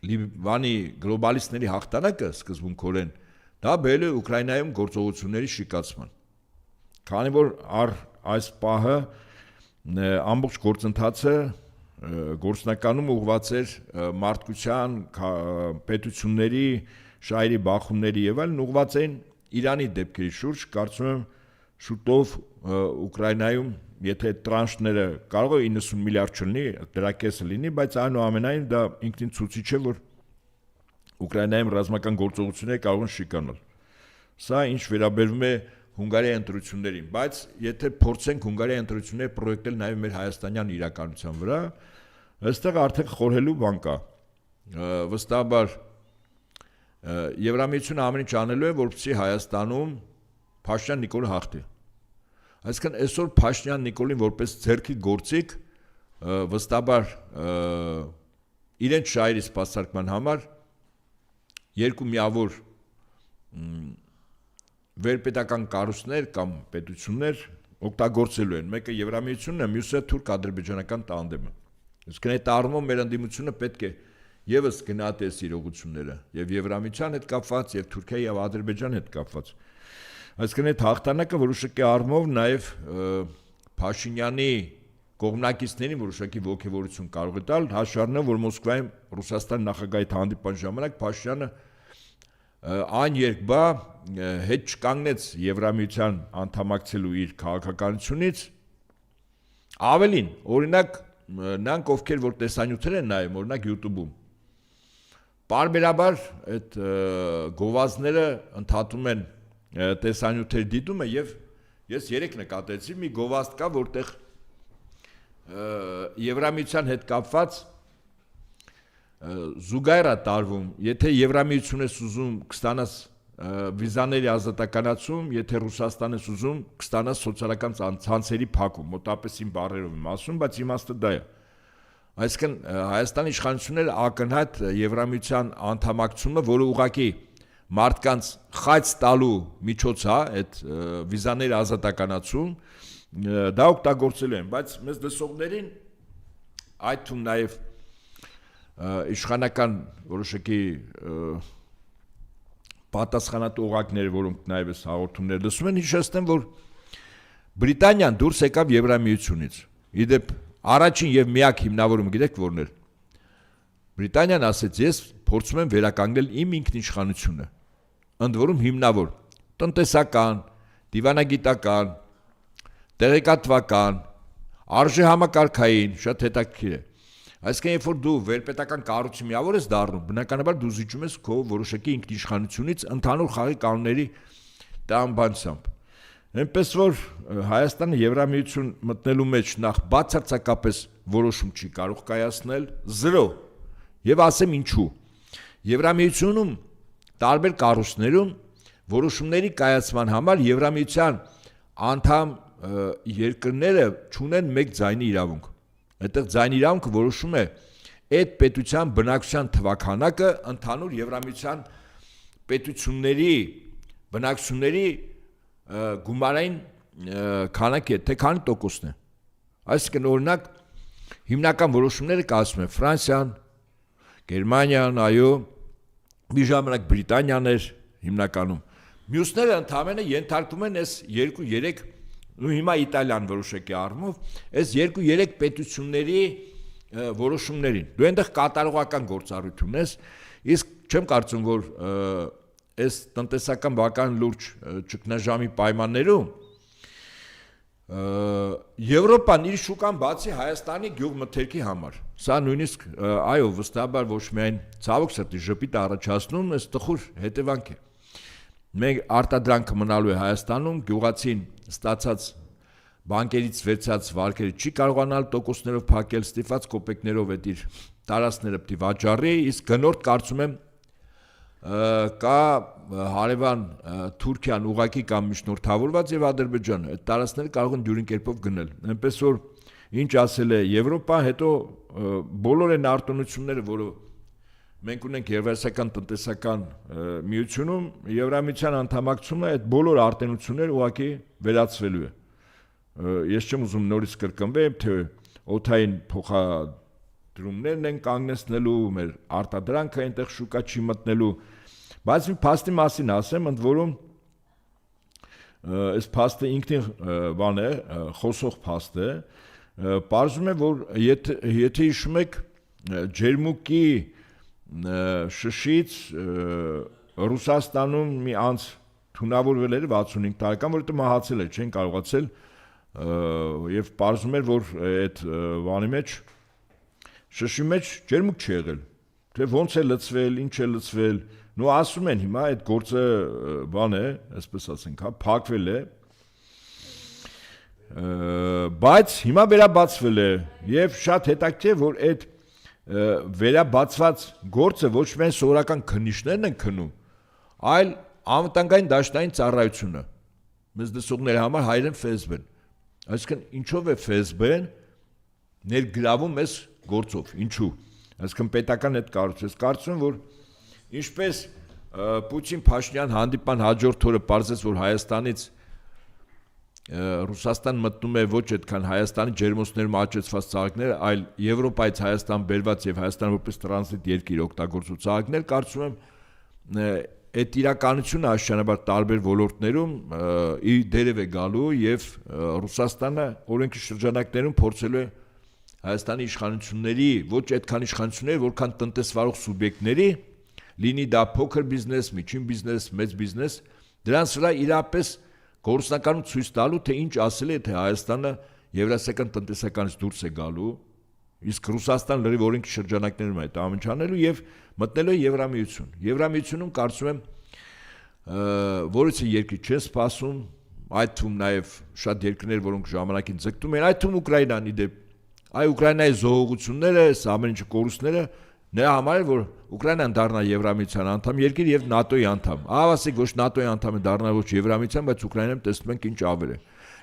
Լիբանի գլոբալիստների հաղթանակը սկզբունքորեն դա բերել է Ուկրաինայում գործողությունների շիկացման։ Քանի որ այս պահը ամբողջ գործընթացը գործնականում ուղղված էր մարդկության, պետությունների, շահերի բախումների եւ այլն ուղղված էին Իրանի դեպքերի շուրջ, կարծում եմ շուտով Ուկրաինայում, եթե տրանշները կարող է 90 միլիարդ չլինի, դրա կեսը լինի, բայց այնուամենայնիվ դա ինքնին ցույց է, որ Ուկրաինայում ռազմական գործողությունները կարող են շիկանալ։ Սա ինչ վերաբերում է Հունգարիայի ընտրություններին, բայց եթե փորձենք Հունգարիայի ընտրությունները պրոյեկտել նաև մեր հայաստանյան իրականության վրա, այստեղ արդեն խորհելու բան կա։ Վստահաբար Եվրամիությունը ամեն ինչ անելու է, որպեսզի Հայաստանում Փաշինյան Նիկոլը հաղթի։ Այսինքն այսօր Փաշինյան Նիկոլին որպես ձեռքի գործիք վստահաբար իրենց շահերի սպասարկման համար երկու միավոր վերպետական կառույցներ կամ պետություններ օգտագործելու են։ Մեկը Եվրամիությունն է, մյուսը թուրք-ադրբեջանական տանդեմը։ Այսինքն այդ առումով մեր ընդդիմությունը պետք է եւս գնահատես իրողությունները եւ Եվրամիության հետ կապված եւ Թուրքիայի եւ Ադրբեջանի հետ կապված։ Այսինքն այդ հաղթանակը որոշակի առումով նաեւ Փաշինյանի կողմնակիցներին որոշակի ողջավորություն կարող է տալ, հաշվի առնելով, որ Մոսկվայում Ռուսաստան նախագահի հանդիպման ժամանակ Փաշինյանը այն երկբա հետ չկանգնեց Եվրամիության անդամակցելու իր քաղաքականությունից, ավելին, օրինակ նրանք ովքեր որ տեսանյութեր են նայում, օրինակ YouTube-ում, պարբերաբար այդ գովազդները ընդհատում են տեսանյութերի դիտումը եւ ես երեք նկատեցի մի գովազդ կա, որտեղ Եվրամիության հետ կապված զուգայր է տարվում, եթե Եվրամիություն ես ուզում կստանաս վիզաների ազատականացում, եթե Ռուսաստան ես ուզում կստանաս սոցիալական ցանցերի փակում, մոտապես իմ բառերով եմ ասում, բայց իմաստը դա է։ Այսինքն Հայաստանի իշխանությունները ակնհայտ Եվրամիության անդամակցումը, որը ուղղակի մարդկանց խայծ տալու միջոց է, այդ վիզաների ազատականացում, դա օգտագործելու են, բայց մեզ լսողներին այդ թվում նաև իշխանական որոշակի պատասխանատու օղակները, որոնք նաև այս հաղորդումները լսում են, հիշեցնեմ, որ Բրիտանիան դուրս եկավ Եվրամիությունից։ Իդեպ առաջին եւ միակ հիմնավորումը գիտեք որն էր։ Բրիտանիան ասեց, ես փորձում եմ վերականգնել իմ ինքնիշխանությունը, ընդ որում հիմնավոր տնտեսական, դիվանագիտական, տեղեկատվական, արժեհամակարգային, շատ հետաքրքիր է։ Այսինքն երբ որ դու վերպետական կառույցի միավոր ես դառնում, բնականաբար դու զիջում ես քո որոշակի ինքնիշխանությունից ընդհանուր խաղի կանոնների տարամբանությամբ։ Այնպես որ Հայաստանը Եվրամիություն մտնելու մեջ նախ բացարձակապես որոշում չի կարող կայացնել, 0։ Եվ ասեմ ինչու։ Եվրամիությունում տարբեր կառույցներում որոշումների կայացման համար Եվրամիության անդամ երկրները չունեն մեկ ձայնի իրավունք։ Այդտեղ ձայնի իրավունքը որոշում է այդ պետության բնակչության թվաքանակը ընդհանուր Եվրամիության պետությունների բնակչությունների գումարային քանակի է, թե քանի տոկոսն է։ Այսինքն օրինակ հիմնական որոշումները կայացնում է Ֆրանսիան, Գերմանիան, այո, մի ժամանակ Բրիտանիան էր, հիմնականում։ Մյուսները ընդհանրապես ենթարկվում են այս 2-3 ու հիմա Իտալիան որոշակի առումով այս 2-3 պետությունների որոշումներին։ Դու այնտեղ կատարողական գործառույթ ունես, իսկ չեմ կարծում, որ այս տնտեսական բավական լուրջ ճգնաժամի պայմաններում Եվրոպան իր շուկան բացի Հայաստանի գյուղմթերքի համար։ Սա նույնիսկ այո, վստահաբար ոչ միայն ցավոք սրտի ժպիտ առաջացնում, այս տխուր հետևանք է։ Մենք արտադրանքը մնալու է Հայաստանում, գյուղացին ստացած բանկերից վերցած վարկերը չի կարողանալ տոկոսներով փակել, ստիպված կոպեկներով այդ իր տարածքները պիտի վաճառի, իսկ գնորդ կարծում եմ կա հարևան Թուրքիան ուղակի կամ միջնորդավորված եւ Ադրբեջանը այդ տարածքները կարող են դյուրին կերպով գնել։ Այնպես որ ինչ ասել է Եվրոպա, հետո բոլոր այն արտոնությունները, որը մենք ունենք Եվրասիական տնտեսական միությունում, Եվրամիության անդամակցումը այդ բոլոր արտոնությունները ուղակի վերացվելու է։ Ես չեմ ուզում նորից կրկնվեմ, թե օթային փոխադրումներն են կանգնեցնելու, մեր արտադրանքը այնտեղ շուկա չի մտնելու, բայց մի փաստի մասին ասեմ, ընդ որում այս փաստը ինքնին բան է, խոսող փաստ է, պարզվում է, որ եթե հիշում եք ջերմուկի շշից Ռուսաստանում մի անց թունավորվել էր 65 տարեկան, որը մահացել է, չեն կարողացել եւ պարզում էր, որ այդ բանի մեջ շշի մեջ ջերմուկ չի եղել, թե ոնց է լցվել, ինչ է լցվել, նո ասում են հիմա այդ գործը բան է, այսպես ասենք, հա, փակվել է, բայց հիմա վերաբացվել է եւ շատ հետաքրքիր է, որ այդ վերաբացված գործը ոչ միայն սովորական քննիչներն են քնում, այլ անվտանգային դաշտային ծառայությունը, մեզ դասողների համար հայերեն ՖՍԲ-ն, այսինքն ինչով է ՖՍԲ-ն ներգրավում այս գործով, ինչու, այսինքն պետական այդ կառույցը, ես կարծում եմ, որ ինչպես Պուտին-Փաշինյան հանդիպան հաջորդ օրը պարզեց, որ Հայաստանից Ռուսաստան մտնում է ոչ այդքան Հայաստանի ջերմոցներում աճեցված ծաղիկներ, այլ Եվրոպայից Հայաստան բերված եւ Հայաստան որպես տրանզիտ երկիր օգտագործող ծաղիկներ, կարծում եմ այդ իրականությունը աշճանաբար տարբեր ոլորտներում իր դերև է գալու եւ Ռուսաստանը օրենքի շրջանակներում փորձելու է Հայաստանի իշխանությունների, ոչ այդքան իշխանությունների, որքան տնտեսվարող սուբյեկտների, լինի դա փոքր բիզնես, միջին բիզնես, մեծ բիզնես, դրանց վրա իրապես գործնականում ցույց տալու, թե ինչ ասել է, թե Հայաստանը Եվրասիական տնտեսականից դուրս է գալու, իսկ Ռուսաստան լրիվ օրենքի շրջանակներում է այդ ամենչանելու եւ մտնելու է Եվրամիություն։ Եվրամիությունում կարծում եմ որից երկրի չեն սպասում, այդ թվում նաեւ շատ երկրներ, որոնք ժամանակին ձգտում են, այդ թվում Ուկրաինան իդեպ, այ Ուկրաինայի զոհողությունները, ամեն ինչը կորուստները նրա համար է, որ Ուկրաինան դառնա Եվրամիության անդամ երկիր եւ ՆԱՏՕ-ի անդամ։ Ասիկ ոչ ՆԱՏՕ-ի անդամ է դառնա ոչ Եվրամիության, բայց Ուկրաինայում տեսնում ենք ինչ ավել է։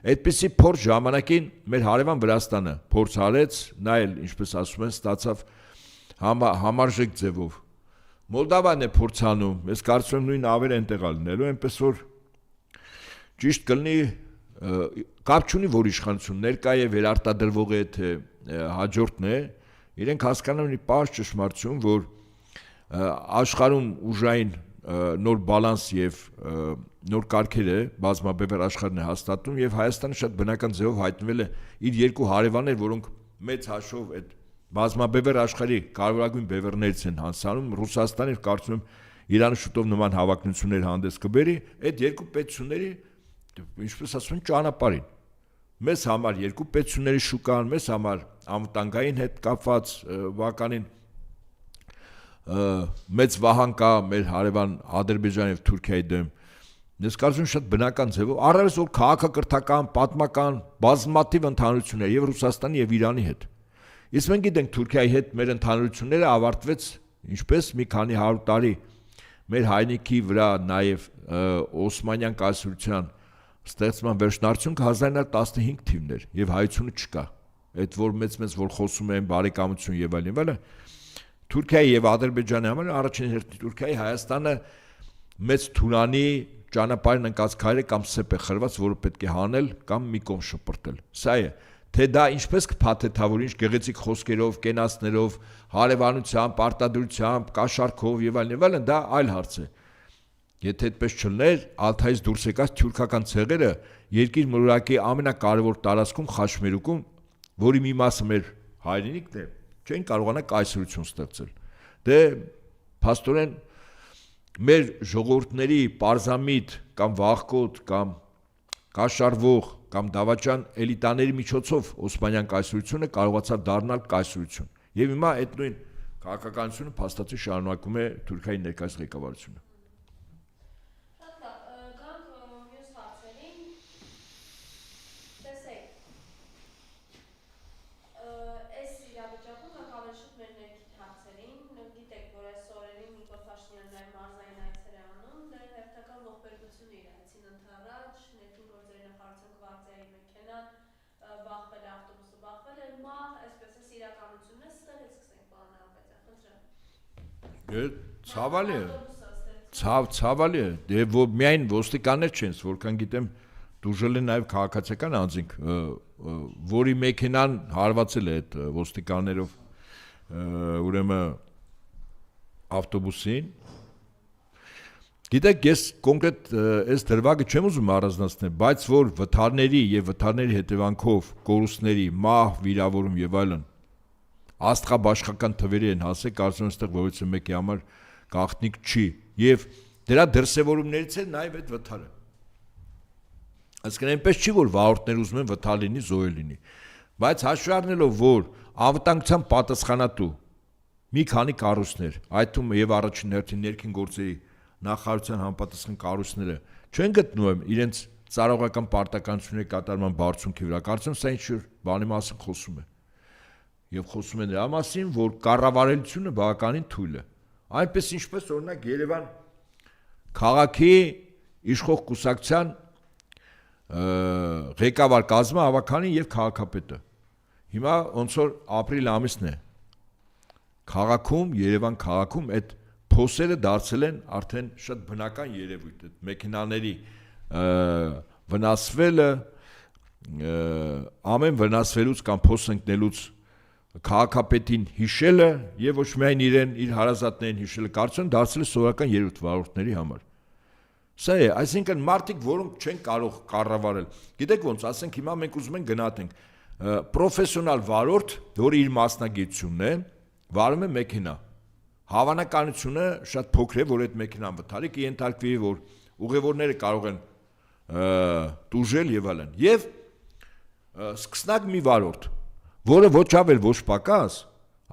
Այդպիսի փորձ ժամանակին մեր հարևան Վրաստանը փորձ արեց, նա էլ ինչպես ասում են, ստացավ համարժեք ձևով։ Մոլդավան է փորձանում, ես կարծում եմ նույն ավերը այնտեղ լինելու, այնպես որ ճիշտ կլինի կապ չունի, որ իշխանություն ներկա է, վերարտադրվող է, թե հաջորդն է, իրենք հասկանում են պարզ ճշմարտություն, որ աշխարհում ուժային նոր բալանս եւ նոր կարգեր է բազմաբևեռ աշխարհն է հաստատում եւ Հայաստանը շատ բնական ձևով հայտնվել է իր երկու հարևաններ, որոնք մեծ հաշվով այդ բազմաբևեռ աշխարհի կարևորագույն բևեռներից են հանցանում, Ռուսաստանը կարծում եմ Իրանը շուտով նման հավակնություններ հանդես կբերի, այդ երկու պետությունների, ինչպես ասում են, ճանապարհին։ Մեզ համար երկու պետությունների շուկան, մեզ համար անվտանգային հետ կապված բականին մեծ վահան կա մեր հարևան Ադրբեջանի եւ Թուրքիայի դեմ։ Ես կարծում եմ շատ բնական ձևով, առավելս որ քաղաքակրթական, պատմական, բազմաթիվ ընդհանրություններ եւ Ռուսաստանի եւ Իրանի հետ։ Իսկ մենք գիտենք Թուրքիայի հետ մեր ընդհանրությունները ավարտվեց ինչպես մի քանի 100 տարի մեր հայնիկի վրա նաեւ Օսմանյան կայսրության ստեղծման վերջնարդյունքը 1915 թիվն էր եւ հայությունը չկա։ Այդ որ մեծ որ խոսում են բարեկամություն եւ այլն, Թուրքիայի եւ Ադրբեջանի համար առաջին հերթին Թուրքիայի Հայաստանը մեծ թուրանի ճանապարհին ընկած քայլը կամ սեպ է խրված, որը պետք է հանել կամ մի կողմ շպրտել։ Սա է, թե դա ինչպես կփաթեթավորի, ինչ գեղեցիկ խոսքերով, կենացներով, հարևանությամբ, արտադրությամբ, կաշառքով եւ այլն, դա այլ հարց է։ եթե այդպես չլներ, Ալթայից դուրս եկած թյուրքական ցեղերը երկիր մոլորակի ամենակարևոր տարածքում Խաչմերուկում, որի մի մասը մեր հայրենիքն է, չեն կարողանա կայսրություն ստեղծել։ Դե փաստորեն մեր ժողովուրդների պարզամիտ կամ վախկոտ կամ կաշառվող կամ դավաճան էլիտաների միջոցով Օսմանյան կայսրությունը կարողացավ դառնալ կայսրություն։ Եվ հիմա այդ նույն քաղաքականությունը փաստացի շարունակում է Թուրքիայի ներկայիս ղեկավարությունը։ Ցավալի է, դե միայն ոստիկաններ չեն, որքան գիտեմ դուժել են նաև քաղաքացիական անձինք, որի մեքենան հարվածել է այդ ոստիկաններով, ուրեմն ավտոբուսին։ Գիտեք, ես կոնկրետ այս դրվագը չեմ ուզում առանձնացնել, բայց որ վթարների եւ վթարների հետևանքով կորուստների մահ, վիրավորում եւ այլն աստղաբաշխական թվերի են հասել, կարծում եմ այստեղ որևէ մեկի համար գաղտնիք չի եւ դրա դրսեւորումներից է նաեւ այդ վթարը։ Այսինքն այնպես չի, որ վարորդներ ուզում են վթար լինի, զոհ լինի, բայց հաշվի առնելով, որ անվտանգության պատասխանատու մի քանի կառույցներ, այդ թվում եւ առաջին հերթին ներքին գործերի նախարարության համապատասխան կառույցները չեն գտնում իրենց ծառայողական պարտականությունների կատարման բարձունքի վրա, կարծում եմ սա ինչ-որ բանի մասին խոսում է։ Եվ խոսում են դրա մասին, որ կառավարելությունը բավականին թույլ է։ Այնպես ինչպես օրինակ Երևան քաղաքի իշխող կուսակցության ղեկավար կազմը ավականին եւ քաղաքապետը։ Հիմա ոնց որ ապրիլ ամիսն է։ Քաղաքում, Երևան քաղաքում այդ փոսերը դարձել են արդեն շատ բնական երևույթ, այդ մեքենաների վնասվելը, ամեն վնասվելուց կամ փոս ընկնելուց քաղաքապետին հիշելը եւ ոչ միայն իրեն իր հարազատներին հիշելը, կարծում եմ դարձել է սովորական երևույթ վարորդների համար։ Սա է, այսինքն մարդիկ, որոնք չեն կարող կառավարել։ Գիտեք ոնց, ասենք հիմա մենք ուզում ենք գնահատենք պրոֆեսիոնալ վարորդ, որը իր մասնագիտությունն է, վարում է մեքենա։ Հավանականությունը շատ փոքր է, որ այդ մեքենան վթարի կենթարկվի, որ ուղևորները կարող են տուժել եւ այլն։ Եվ սկսնակ մի վարորդ, որը ոչ ավել ոչ պակաս,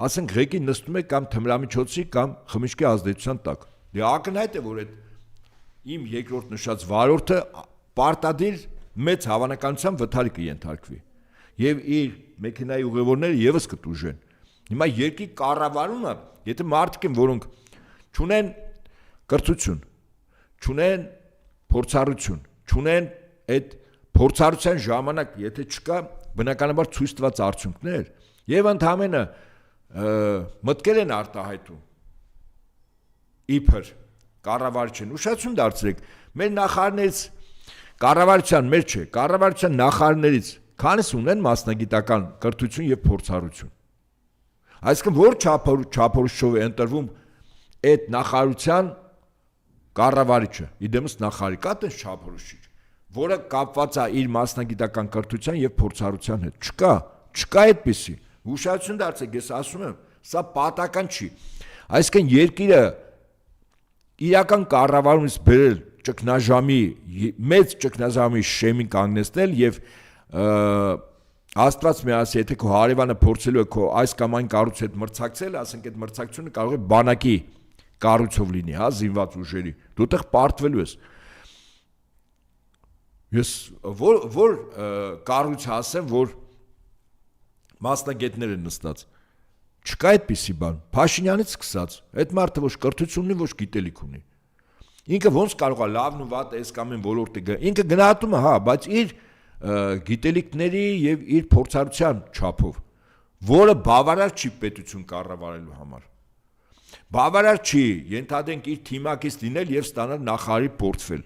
ասենք ղեկին նստում է կամ թմրամիջոցի կամ խմիչքի ազդեցության տակ։ Դե ակնհայտ է, որ այդ իմ երկրորդ նշած վարորդը պարտադիր մեծ հավանականությամբ վթարի կենթարկվի եւ իր մեքենայի ուղևորները եւս կտուժեն։ Հիմա երկրի կառավարումը, եթե մարդիկ են, որոնք չունեն կրթություն, չունեն փորձառություն, չունեն այդ փորձառության ժամանակ, եթե չկա բնականաբար ցույց տված արդյունքներ եւ ընդհանրապես մտքեր են արտահայտում իբր կառավարչին ուշադրություն դարձրեք մեր նախարարներից կառավարության մեր չէ կառավարության նախարարներից քանս ունեն մասնագիտական կրթություն եւ փորձառություն այսինքն որ չափորոշով է ընտրվում այդ նախարարության կառավարիչը իդեմս նախարարի կա տես չափորոշիչ որը կապված է իր մասնագիտական կրթության եւ փորձառության հետ չկա այդպեսի ուշադրություն դարձեք ես ասում եմ սա պատական չի այսինքն երկիրը իրական կառավարումից բերել ճգնաժամի մեծ ճգնաժամի շեմին կանգնեցնել եւ Աստված մի ասի եթե քո հարևանը փորձելու է քո այս կամ այն կառույցի հետ մրցակցել ասենք այդ մրցակցությունը կարող է բանակի կառույցով լինի հա զինված ուժերի դու այդտեղ պարտվելու ես ես որ կառույց ասեմ որ մասնագետներ են նստած չկա այդպիսի բան Փաշինյանից սկսած այդ մարդը ոչ կրթություն ունի ոչ գիտելիք ունի ինքը ոնց կարող է լավն ու վատը այս կամ այն ոլորտը ինքը գնահատում է հա բայց իր գիտելիքների եւ իր փորձառության չափով որը բավարար չի պետություն կառավարելու համար բավարար չի ենթադրենք իր թիմակից լինել եւ ստանալ նախարարի պորտֆել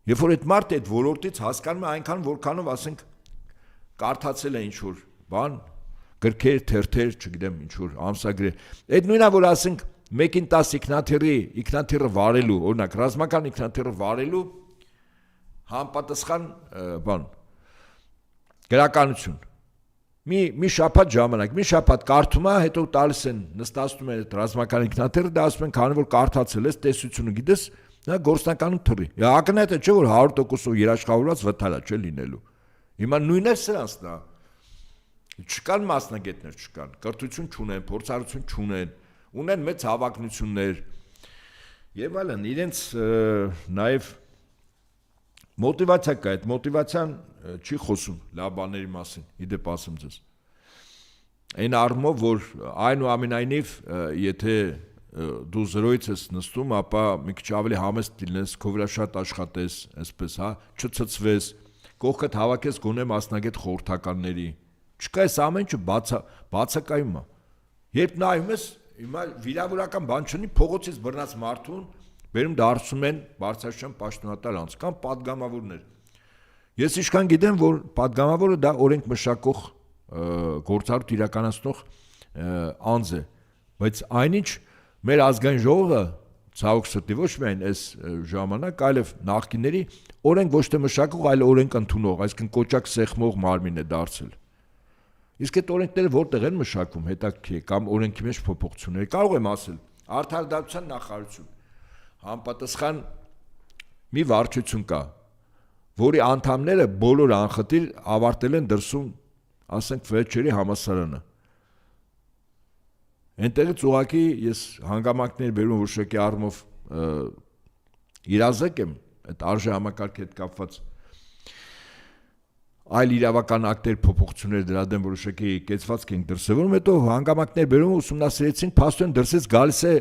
երբ որ այդ մարդը այդ ոլորտից հասկանում է այնքան որքանով ասենք կարդացել է ինչ որ բան գրքեր թերթեր չգիտեմ ինչ որ ամսագրեր այդ նույնա որ ասենք 1-ին 10 ինքնաթիռը վարելու, օրինակ ռազմական ինքնաթիռը վարելու համապատասխան բան գրականություն մի շաբաթ ժամանակ, մի շաբաթ կարդում է, հետո տալիս են, նստացնում են այդ ռազմական ինքնաթիռը, դա ասում են, քանի որ կարդացել ես, տեսությունը գիտես, նա գործնականում թռի։ Ակնհայտ է, չէ՞ որ 100% երաշխավորված վթար է, չէ՞ լինելու։ Հիմա նույնն է սրանցն է։ Չկան մասնագետներ, չկան, կրթություն չունեն, փորձառություն չունեն, ունեն մեծ հավակնություններ եւ այլն, իրենց նաեւ մոտիվացիա կա, այդ մոտիվացիան չի խոսում լավ բաների մասին, իդեպ ասեմ ձեզ։ Այն առումով, որ այնուամենայնիվ, եթե դու զրոյից ես նստում, ապա մի քիչ ավելի համեստ լինես, քո վրա շատ աշխատես, այսպես, հա, չցցվես, կողքդ հավաքես գոնե մասնագետ խորհրդականների։ Չկա այս ամեն ինչը բացակայում է։ Երբ նայում ես, հիմա վիրավորական բան չունի, փողոցից բռնած մարդուն բերում դարձում են բարձրաշան պաշտոնատար անձ կամ պատգամավորներ։ Ես ինչքան գիտեմ, որ պատգամավորը դա օրենք մշակող գործառույթ իրականացնող անձ է, բայց այնինչ մեր ազգային ժողովը ցավոք սրտի ոչ միայն այս ժամանակ, այլև նախկինների օրենք ոչ թե մշակող, այլ օրենք ընդունող, այսինքն կոճակ սեղմող մարմին է դարձել։ Իսկ այդ օրենքները որտեղ են մշակվում, հետաքրքիր է, կամ օրենքի մեջ փոփոխություններ, կարող եմ ասել, արդարադատության նախարարություն համապատասխան մի վարչություն կա, որի անդամները բոլոր անխտիր ավարտել են դրսում, ասենք Ֆեչերի համալսարանը։ Այնտեղից ուղղակի ես հանգամանքներ բերում որոշակի առումով իրազեկ եմ այդ արժե համակարգի հետ կապված այլ իրավական ակտեր փոփոխություններ դրա դեմ որոշակի կեցվածք են դրսևորում, հետո հանգամանքներ բերում ուսումնասիրեցին, փաստորեն դրսից գալիս է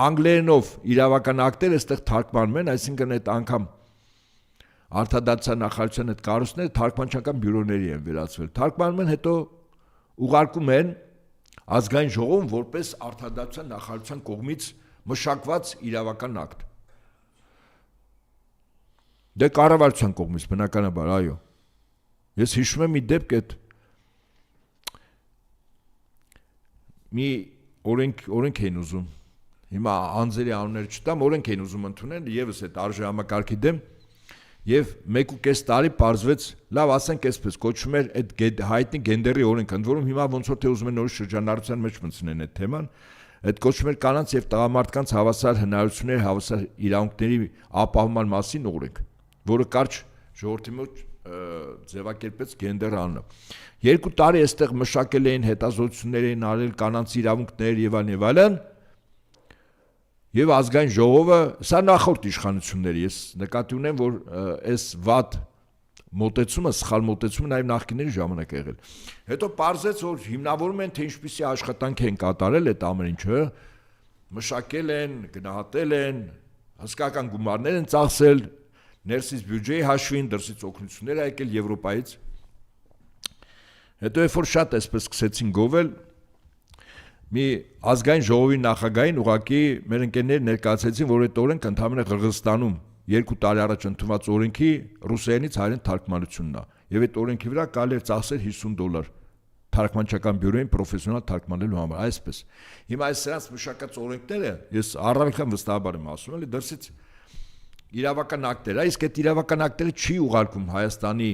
անգլերենով իրավական ակտեր այստեղ թարգմանում են, այսինքն այդ անգամ արդարադատության նախարարության այդ կառույցները թարգմանչական բյուրոների են վերածվել։ Թարգմանում են, հետո ուղարկում են ազգային ժողովում որպես արդարադատության նախարարության կողմից մշակված իրավական ակտ։ Դե կառավարության կողմից բնականաբար, այո։ Ես հիշում եմ մի դեպք այդ մի օրենք էին ուզում, հիմա անձերի անունները չտամ, օրենք էին ուզում ընդունել եւս այդ արժե համակարգի դեմ եւ 1.5 տարի պարզվեց, լավ ասենք այսպես, կոչվում էր այդ հայտնի գենդերի օրենք, ընդ որում հիմա ոնց որ թե ուզում են նոր շրջանառության մեջ մտցնեն այդ թեման, այդ կոչվում էր կանանց եւ տղամարդկանց հավասար հնարավորությունների, հավասար իրավունքների ապահովման մասին օրենք, որը կարճ ժողովրդի մոտ ձևակերպեց գենդեր անունը։ 2 տարի այստեղ մշակել էին հետազոտություններ էին արել կանանց իրավունքներ եւ այլն եւ ազգային ժողովը սա նախորդ իշխանությունների ես նկատի ունեմ որ այս վատ մոտեցումը սխալ մոտեցումը նաեւ նախկինների ժամանակ եղել հետո պարզեց որ հիմնավորում են թե ինչպիսի աշխատանք են կատարել այդ ամեն ինչը մշակել են գնահատել են հսկական գումարներ են ծախսել ներսից բյուջեի հաշվին դրսից օգնություններ եկել Եվրոպայից հետո երբ որ շատ այսպես սկսեցին գովել մի ազգային ժողովի նախագահին ուղղակի մեր ընկերները ներկայացրեցին որ այդ օրենքը ընդհանրապես Қырғызստանում 2 տարի առաջ ընդունված օրենքի ռուսերենից հայերեն թարգմանությունն է եւ այդ օրենքի վրա կարելի է ծախսել $50 թարգմանչական բյուրոյին պրոֆեսիոնալ թարգմանելու համար այսպես հիմա այս սրանց մշակած օրենքները ես առավելքան վստահաբար եմ ասում էլի դրսից իրավական ակտեր, իսկ այդ իրավական ակտերը չի ուղարկում Հայաստանի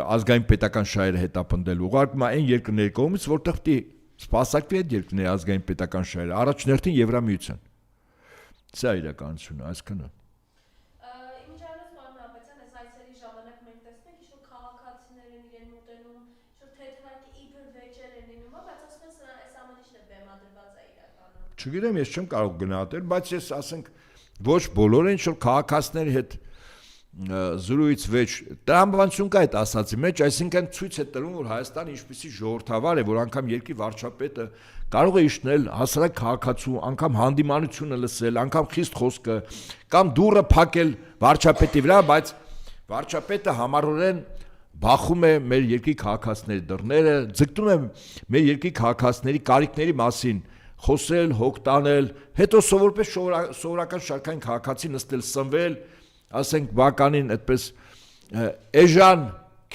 ազգային պետական շահերը հետապնդել, ուղարկում այն երկրների կողմից, որտեղ պիտի սպասարկվի այդ երկրների ազգային պետական շահերը, առաջներթին Եվրամիության։ Սա իրականությունն է, այսքանը։ Ինչ արած պարոն Հապետյան, այս այցերի ժամանակ մենք տեսնենք, ինչ որ քաղաքացիներ են իրեն մոտենում, ինչ որ թեթևակի իբր վեճեր են լինում, բայց ասում են այս ամեն ինչն է բեմադրված է իրականում։ Չգիտեմ, ես չեմ կարող գնահատել, բայց ես ասենք ոչ բոլորը ինչ որ քաղաքացիների հետ զրույց վեճ տրամաբանություն կա այդ ասացի մեջ, այսինքն ցույց է տրվում որ Հայաստանը ինչպիսի ժողովրդավար է, որ անգամ երկրի վարչապետը կարող է իջնել հասարակ քաղաքացու, անգամ հանդիմանությունը լսել, անգամ խիստ խոսքը կամ դուռը փակել վարչապետի վրա, բայց վարչապետը համառորեն բախում է մեր երկրի քաղաքացիների դռները, ձգտում է մեր երկրի քաղաքացիների կարիքների մասին խոսել, հոգ տանել, հետո սովորպես սովորական շարքային քաղաքացի նստել սնվել, ասենք բականին այդպես էժան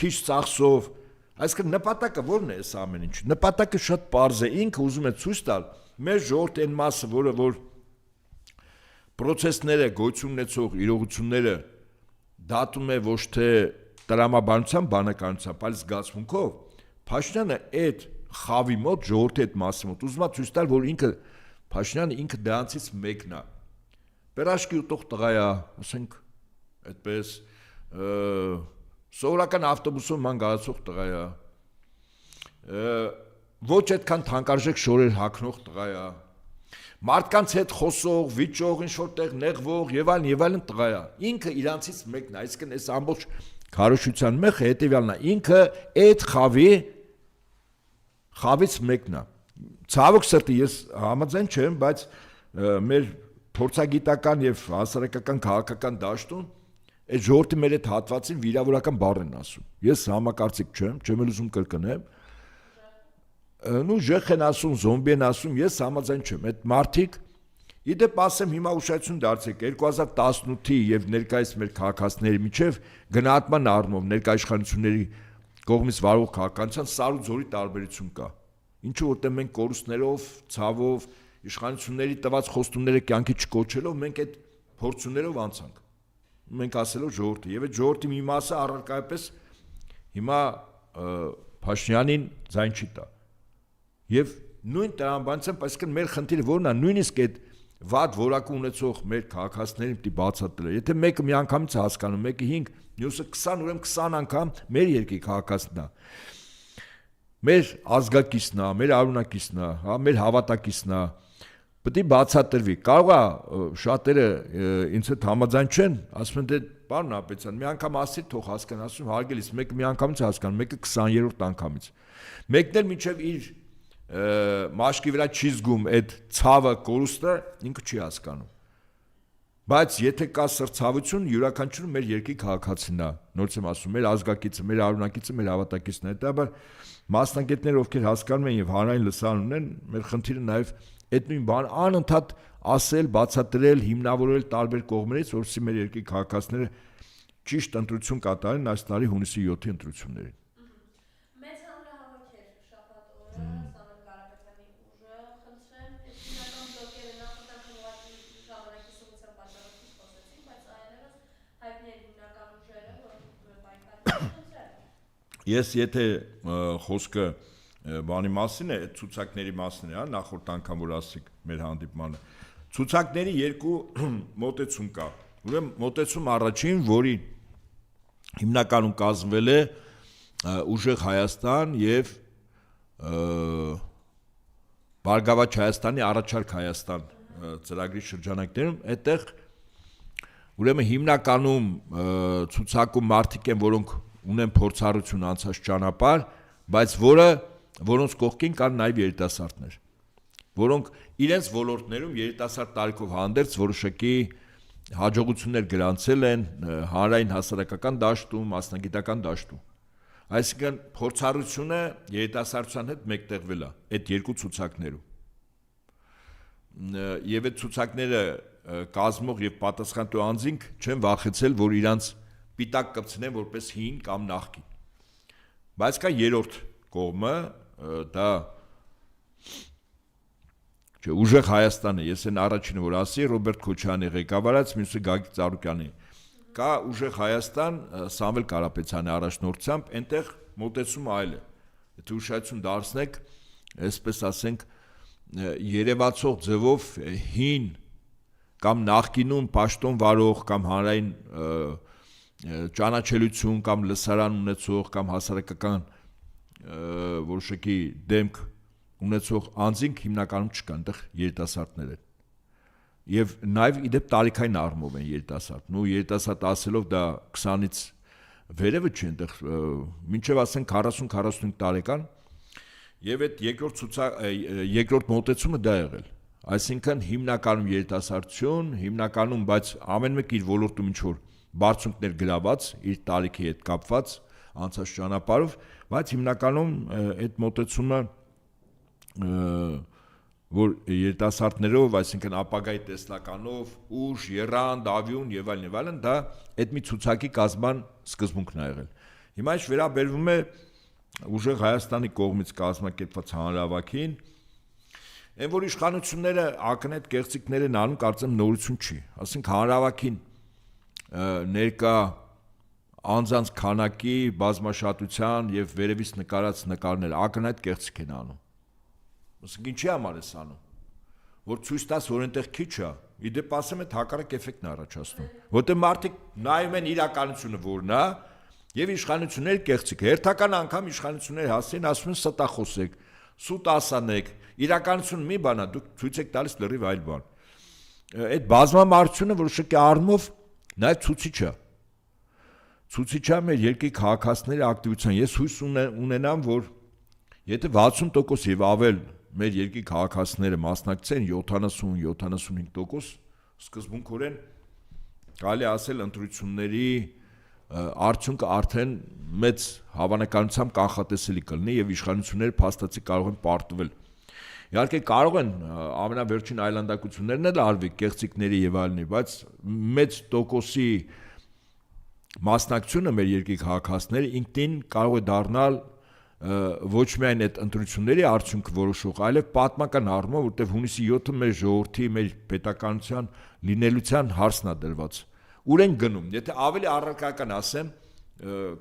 քիչ ծախսով, Այսինքն նպատակը ո՞րն է այս ամեն ինչ։ Նպատակը շատ պարզ է, ինքը ուզում է ցույց տալ մեր ժողովրդի այն մասը, որ process-ները, գոյություն ունեցող իրողությունները դատում է ոչ թե տրամաբանության, բանականությամբ, այլ զգացմունքով, Փաշինյանը այդ խավի մոտ, ժողովրդի այդ մասի մոտ ուզում է ցույց տալ, որ Փաշինյանը ինքը դրանցից մեկն է։ Պերաշկի ուտող տղա է, ասենք, այդպես սովորական ավտոբուսով ման գալացող տղա է, ոչ այդքան թանկարժեք շորեր հագնող տղա է, մարդկանց հետ խոսող, վիճող, ինչ-որտեղ նեղվող եւ այլն տղա է։ Ինքը իրանցից մեկն է, այսինքն այս ամբողջ քարոշչության մեխը հետեւյալն է, ինքը այդ խավից մեկն է։ Ցավոք սրտի ես համաձայն չեմ, բայց մեր փորձագիտական եւ հասարակական քաղաքական դաշտում այդ ժողովրդի մեր այդ հատվածին վիրավորական բառ են ասում։ Ես համակարծիք չեմ, չեմ ուզում կրկնեմ։ Նու ժեխ են ասում, զոմբի են ասում, ես համաձայն չեմ։ Այդ մարդիկ իդեպ ասեմ հիմա ուշադրություն դարձեք 2018-ի եւ ներկայիս մեր քաղաքացիների միջև գնահատման առումով ներկայաշխանությունների կողմից վարող քաղաքականության սար ու ձորի տարբերություն կա։ Ինչու որտեղ մենք կորուստներով, ցավով, իշխանությունների տված խոստումները կյանքի չկոչելով մենք այդ փորձություններով անցանք։ Մենք ասելով ժողովրդի եւ այդ ժողովրդի մի մասը առարկայապես հիմա Փաշինյանին ձայն չի տա։ Եվ նույն տրամաբանությամբ, այսինքն մեր խնդիրը ո՞րն է, նույնիսկ այդ վատ որակը ունեցող մեր քաղաքացիներին պիտի բացատրել։ Եթե մեկը մի անգամից հասկանում, մեկը 5, մյուսը 20, ուրեմն 20 անգամ մեր երկրի քաղաքացին է։ Մեր ազգակիցն է, մեր արունակիցն է, հա, մեր հավատակիցն է։ Պետք է բացատրվի։ Կարող է շատերը ինձ հետ համաձայն չեն, ասում են դե պարոն Ապետյան, մի անգամ ասի թող հասկանա, ասում հարգելիս, մեկը մի անգամից հասկանում, մեկը 20-րդ անգամից։ Մեկն էլ մինչև իր մաշկի վրա չի զգում այդ ցավը, կորուստը, ինքը չի հասկանում։ Բայց եթե կա սրտացավություն, յուրաքանչյուրը մեր երկրի քաղաքացին է, նորից եմ ասում, մեր ազգակիցը, մեր արունակիցը, մեր հավատակիցն է, հետաբար մասնագետները, ովքեր հասկանում են եւ հանրային լսարան ունեն, մեր խնդիրը նաեւ այդ նույն բան անընդհատ ասել, բացատրել, հիմնավորել տարբեր կողմերից, որովհետեւ մեր երկրի քաղաքացիները ճիշտ ընտրություն կատարեն այս տարի հունիսի 7-ի ընտրություններին։ Մեծ հանրահավաք էր շաբաթ օրը Սամվել Կարապետյանի ուժը խնդրեմ, հիմնական բլոկերը նախնական ուղղակի ժամանակի սովետական պատճառով խոսեցին, բայց այլևս հայտնի են հիմնական ուժերը, որ պայքարում են։ Ես եթե խոսքը բանի մասին է, ցուցակների մասին է, նախորդ անգամ որ ասիկ մեր հանդիպմանը։ Ցուցակների երկու մոտեցում կա։ Ուրեմն մոտեցում առաջին, որի հիմնականում կազմվել է Ուժեղ Հայաստան եւ Բարգավաճ Հայաստանի առաջարկ Հայաստան ծրագրի շրջանակներում, այդտեղ ուրեմն հիմնականում ցուցակում մարդիկ են, որոնք ունեն փորձառություն անցած ճանապարհ, բայց որոնց կողքին կան նաև երիտասարդներ, որոնք իրենց ոլորտներում երիտասարդ տարիքով հանդերձ որոշակի հաջողություններ գրանցել են հանրային հասարակական դաշտում, մասնագիտական դաշտում։ Այսինքն փորձառությունը երիտասարդության հետ մեկտեղվել է այդ երկու ցուցակներում։ Եվ այդ ցուցակները կազմող եւ պատասխանատու անձինք չեն վախեցել, որ իրանց պիտակ կպցնեն որպես հին կամ նախկին։ Բայց կա երրորդ կողմը, դա Ուժեղ Հայաստանը, ես այն առաջինը որ ասի, Ռոբերտ Քոչարյանի ղեկավարած, մյուսը Գագիկ Ծառուկյանի։ Կա Ուժեղ Հայաստան, Սամվել Կարապետյանի առաջնորդությամբ, այնտեղ մոտեցումը այլ է։ Եթե ուշադրություն դարձնեք, այսպես ասենք, երևացող ձևով հին կամ նախկինում պաշտոն վարող կամ հանրային ճանաչելություն կամ լսարան ունեցող կամ հասարակական որոշակի դեմք ունեցող անձինք հիմնականում չկան, այնտեղ երիտասարդներ են։ Եվ նաև իդեպ տարիքային առումով են երիտասարդ։ Նու երիտասարդ ասելով դա 20-ից վերևը չի, այնտեղ մինչև ասենք 40-45 տարեկան, եւ այդ երկրորդ մոտեցումը դա եղել։ Այսինքն հիմնականում երիտասարդություն, հիմնականում, բայց ամեն մեկ իր ոլորտում ինչ որ բարձունքներ գրաված, իր տարիքի հետ կապված, անցած ճանապարհով, բայց հիմնականում այդ մոտեցումը որ երիտասարդներով, այսինքն ապագայի տեսլականով, ուժ, եռանդ, ավյուն եւ այլն, դա այդ մի ցուցակի կազմման սկզբունքն է եղել։ Հիմա ինչ վերաբերվում է ուժեղ Հայաստանի կողմից կազմակերպված հանրահավաքին, այն որ իշխանությունները ակնհայտ կեղծիքներ են անում, կարծեմ նորություն չի, ասենք հանրահավաքին ներկա անձանց քանակի, բազմաշատության եւ վերևից նկարած նկարներ ակնհայտ կեղծիք են անում։ Ասենք ինչի համար է անում, որ ցույց տաս, որ այնտեղ քիչ է, իդեպ ասեմ այդ հակառակ էֆեկտն է առաջացնում, որտեղ մարդիկ նայում են իրականությունը որն է եւ իշխանությունները կեղծիք, հերթական անգամ իշխանությունները հասցին ասում են ստախոսեք, սուտ ասանեք, իրականությունը մի բան է, դուք ցույց եք տալիս լրիվ այլ բան։ Այդ բազմամարդությունը որոշակի առումով նաեւ ցուցիչ է։ Ցուցիչ է մեր երկրի քաղաքացիների ակտիվության։ Ես հույս ունենամ, որ եթե 60% եւ ավել մեր երկրի քաղաքացիները մասնակցեն 70-75%, սկզբունքորեն կարելի ասել ընտրությունների արդյունքը արդեն մեծ հավանականությամբ կանխատեսելի կլինի եւ իշխանությունները փաստացի կարող են պարտվել։ Իհարկե կարող են ամենավերջին այլանդակություններն էլ արվի կեղծիքների եւ այլնի, բայց մեծ տոկոսի մասնակցությունը մեր երկրի քաղաքացիների ինքնին կարող է դառնալ ոչ միայն այդ ընտրությունների արդյունքը որոշող, այլև պատմական առումով, որտեղ հունիսի 7-ը մեր ժողովրդի, մեր պետականության լինելության հարցն է դրված։ Ուր են գնում, եթե ավելի առարկական ասեմ,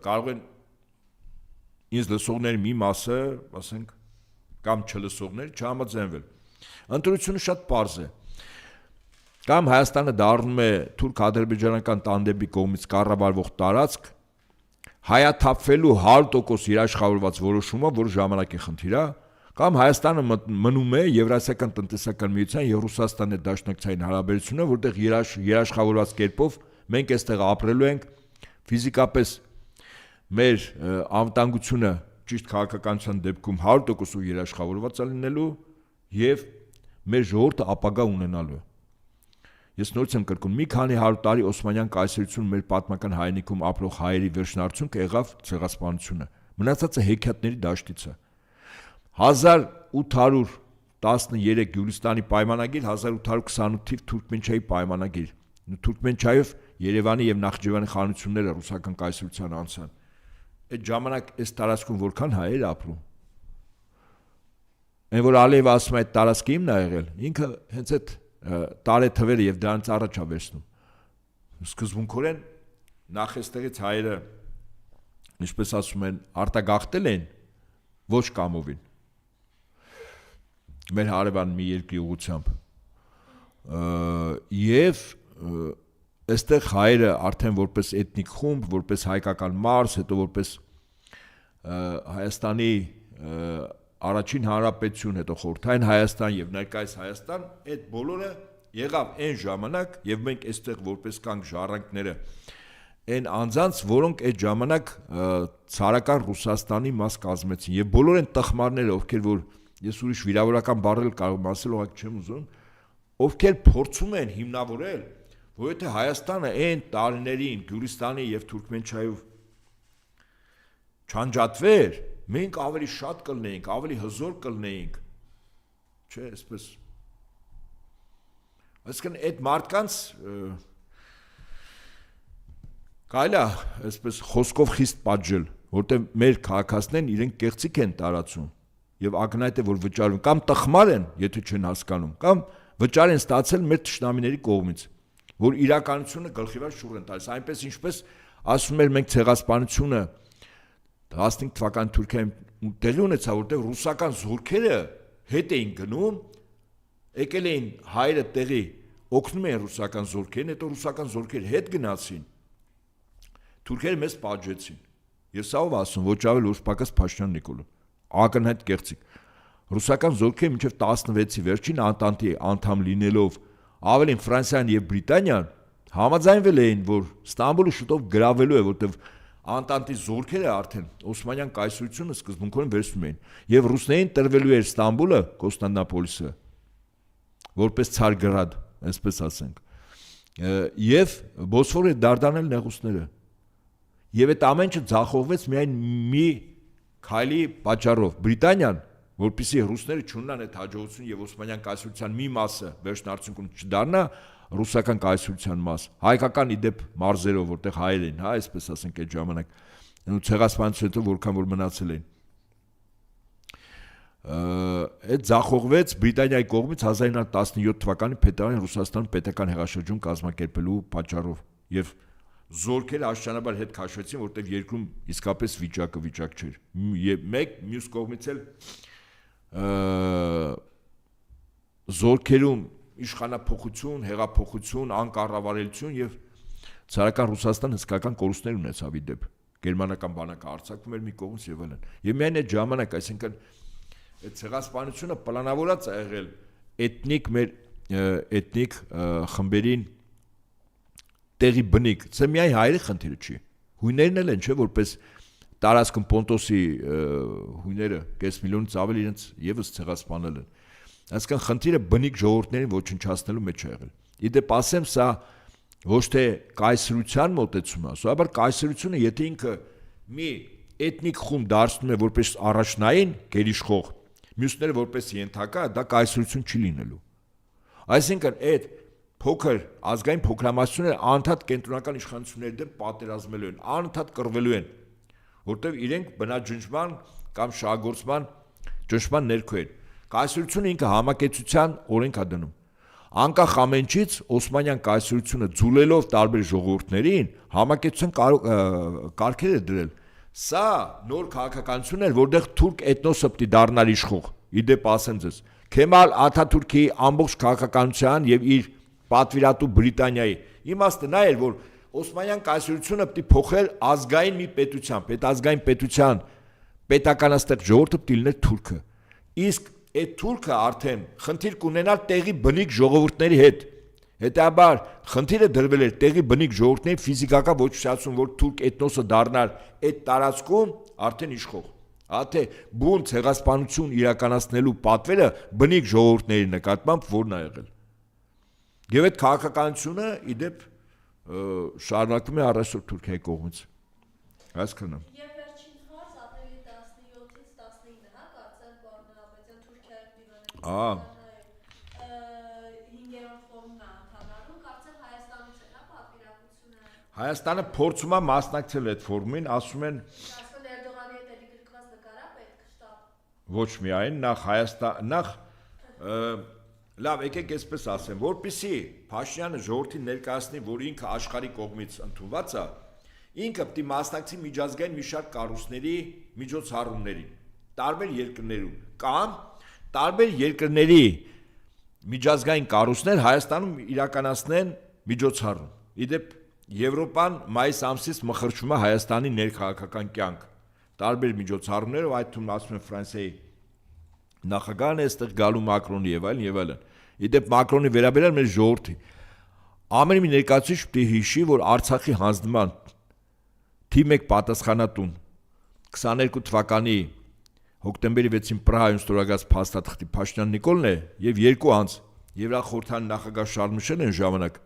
կարող են ինձ լսողների մի մասը, ասենք, կամ չլսողներ չհամաձայնվել։ Ընտրությունը շատ պարզ է։ Կամ Հայաստանը դառնում է թուրք-ադրբեջանական տանդեմի կողմից կառավարվող տարածք, հայաթափվելու 100% երաշխավորված որոշումը, որ ժամանակի խնդիր է, կամ Հայաստանը մնում է Եվրասիական տնտեսական միության եւ Ռուսաստանի դաշնակցային հարաբերությունը, որտեղ երաշխավորված կերպով մենք այստեղ ապրելու ենք, ֆիզիկապես մեր անվտանգությունը ճիշտ քաղաքականության դեպքում 100% երաշխավորված է լինելու եւ մեր ժողովուրդը ապագա ունենալու է։ Ես նորից եմ կրկնում, մի քանի 100 տարի Օսմանյան կայսրություն մեր պատմական հայրենիքում ապրող հայերի վերջնարդյունքը եղավ ցեղասպանությունը։ Մնացածը հեքիաթների դաշտից է։ 1813 Գյուլիստանի պայմանագիր, 1828 թիվ Թուրքմենչայի պայմանագիր։ Թուրքմենչայով Երևանի եւ Նախճիվանի խանությունները ռուսական կայսրության անցան։ Այդ ժամանակ այս տարածքում որքան հայեր ապրում։ Այն որ Ալիևը ասում է այդ տարածքը իմն է եղել, ինքը հենց այդ տարեթվերը եւ դրանից առաջ է վերցնում։ Սկզբունքորեն նախ այստեղից հայերը, ինչպես ասում են, արտագաղթել են ոչ կամովին։ Մեր հարևան մի երկրի ուղղությամբ։ Եվ այստեղ հայերը արդեն որպես էթնիկ խումբ, որպես հայկական մարզ, հետո որպես Հայաստանի առաջին հանրապետություն, հետո խորհրդային Հայաստան եւ ներկայիս Հայաստան, այդ բոլորը եղավ այն ժամանակ եւ մենք այստեղ որպես կանք ժառանգները այն անձանց, որոնք այդ ժամանակ ցարական Ռուսաստանի մաս կազմեցին եւ բոլոր այն տխմարները, ովքեր որ ես ուրիշ վիրավորական բառեր կարող եմ ասել, ուղղակի չեմ ուզում, ովքեր փորձում են հիմնավորել, որ եթե Հայաստանը այն տարիներին Գյուլիստանի եւ Թուրքմենչայով չանջատվեր, մենք ավելի շատ կլինեինք, ավելի հզոր կլինեինք, չէ, այսպես։ Այսինքն այդ մարդկանց կարելի է այսպես խոսքով խիստ պատժել, որտեղ մեր քաղաքացիներն իրենք կեղծիք են տարածում եւ ակնհայտ է որ վճարում կամ տխմար են, եթե չեն հասկանում, կամ վճար են ստացել մեր թշնամիների կողմից, որ իրականությունը գլխիվար շուռ են տալիս, այնպես ինչպես ասում էր մենք ցեղասպանությունը 15 թվականի Թուրքիայում տեղի ունեցավ, որտեղ ռուսական զորքերը հետ էին գնում, եկել էին հայերը տեղի, օգնում էին ռուսական զորքերին, հետո ռուսական զորքերը հետ գնացին, թուրքերը մեզ պատժեցին։ Ես սա ով ասում, ոչ ավել ոչ պակաս Փաշինյան Նիկոլը, ակնհայտ կեղծիք։ Ռուսական զորքերը մինչև 16-ի վերջին Անտանտի անդամ լինելով, ավելին Ֆրանսիան եւ Բրիտանիան համաձայնվել էին, որ Ստամբուլը շուտով գրավելու է, որտեղ Անտանտի զորքերը արդեն Օսմանյան կայսրությունը սկզբունքորեն վերցնում էին եւ ռուսներին տրվելու էր Ստամբուլը, Կոստանդնուպոլիսը, որպես Ցարգրադ, այսպես ասենք, եւ Բոսֆորը դարդանել նեղուսները։ Եվ այդ ամենը ձախողվեց միայն մի քայլի պատճառով։ Բրիտանիան, որպեսզի ռուսները չունենան այդ հաջողությունը եւ Օսմանյան կայսրության մի մասը վերջնարդյունքում չդառնա ռուսական կայսրության մաս, հայկական իդեպ մարզերով, որտեղ հայեր են, հա, այսպես ասենք այդ ժամանակ, ցեղասպանությունից հետո որքան որ մնացել են, այդ ձախողվեց Բրիտանիայի կողմից 1917 թվականի փետրվարին Ռուսաստանում պետական հեղաշրջում կազմակերպելու պատճառով եւ զորքերը աշճանաբար հետ քաշվեցին, որտեղ երկրում իսկապես վիճակ չէր։ Եվ մեկ մյուս կողմից էլ զորքերում իշխանափոխություն, հեղափոխություն, անկառավարելություն եւ ցարական Ռուսաստան հսկական կորուստներ ունեցավ իդեպ։ Գերմանական բանակը արձակվում էր մի կողմից եւ այլն։ Եվ միայն այդ ժամանակ, այսինքն այդ ցեղասպանությունը պլանավորած է եղել էթնիկ խմբերին տեղի բնիկ, це միայն հայերի խնդիրը չի։ Հույներն էլ են, չէ, որպես տարածքում Պոնտոսի հույները կես միլիոնից ավել իրենց եւս ցեղասպանել են։ Այսինքն խնդիրը բնիկ ժողովուրդներին ոչնչացնելու մեջ է եղել։ Իդեպ ասեմ, սա ոչ թե կայսրության մոտեցում է, սովորաբար կայսրությունը, եթե ինքը մի էթնիկ խումբ դարձնում է որպես առաջնային գերիշխող, մյուսները որպես ենթակա, դա կայսրություն չի լինելու։ Այսինքն այդ փոքր ազգային փոքրամասնությունները անընդհատ կենտրոնական իշխանությունների դեմ պատերազմելու են, անընդհատ կռվելու են, որտեղ իրենք բնաջնջման կամ շահագործման ճնշման ներքո են։ Կայսրությունը ինքը համակեցության օրենք է դնում։ Անկախ ամենից Օսմանյան կայսրությունը ձուլելով տարբեր ժողովուրդներին համակեցության կարգեր է դրել։ Սա նոր քաղաքականություն էր, որտեղ թուրք էթնոսը պիտի դառնար իշխող։ Իդեպ ասեմ ձեզ, Քեմալ Աթաթուրքի ամբողջ քաղաքականության եւ իր պատվիրատու Բրիտանիայի իմաստը նա էր, որ Օսմանյան կայսրությունը պիտի փոխել ազգային մի պետության, պետազգային պետության պետականաստեղ ժողովուրդը պիտի լիներ թուրքը։ Իսկ այդ թուրքը արդեն խնդիր կունենար տեղի բնիկ ժողովուրդների հետ։ Հետաբար խնդիրը դրվել էր տեղի բնիկ ժողովուրդների ֆիզիկական ոչնչացում, որ թուրք էթնոսը դառնար այդ տարածքում արդեն իշխող։ Ահա բուն ցեղասպանություն իրականացնելու պատվերը բնիկ ժողովուրդների նկատմամբ որն է եղել։ Եվ այդ քաղաքականությունը իդեպ շարունակվում է առայժմ Թուրքիայի կողմից։ Այսքանը։ Եվ վերջին հարց ապրիլի 17-ից 19-ը, հա, կարծեմ Պարնապետյան Թուրքիայում դիվանագիտության 5-րդ ֆորումն է անդրադառնում, կարծեմ Հայաստանից է, հա, պատվիրակությունը։ Հայաստանը փորձում է մասնակցել այդ ֆորումին, ասում են Էրդողանի հետ էլի գրկված նկարա պետք շտապ։ Ոչ միայն նախ Հայաստան, նախ լավ, եկեք այսպես ասեմ, որպեսզի Փաշինյանը ժողովրդին ներկայացնի, որ ինքը աշխարհի կողմից ընդունված է, ինքը պիտի մասնակցի միջազգային մի շարք կառույցների միջոցառումների, տարբեր երկրներում, կամ տարբեր երկրների միջազգային կառույցներ Հայաստանում իրականացնեն միջոցառում։ Իդեպ Եվրոպան մայիս ամսից մխրճում է Հայաստանի ներքաղաքական կյանք, տարբեր միջոցառումներով, այդ թվում ասում են Ֆրանսիայի նախագահն է այստեղ գալու Մակրոնի եւ այլն։ Իդեպ Մակրոնի վերաբերյալ մեր ժողովրդի ամեն մի ներկայացուցիչ պիտի հիշի, որ Արցախի հանձնման թիվ 1 պատասխանատուն 22 թվականի հոկտեմբերի 6-ին Պրահայում ստորագրած փաստաթղթի Փաշինյան Նիկոլն է եւ երկու անձ Եվրախորհրդանի նախագահ Շարլ Միշելն են ժամանակ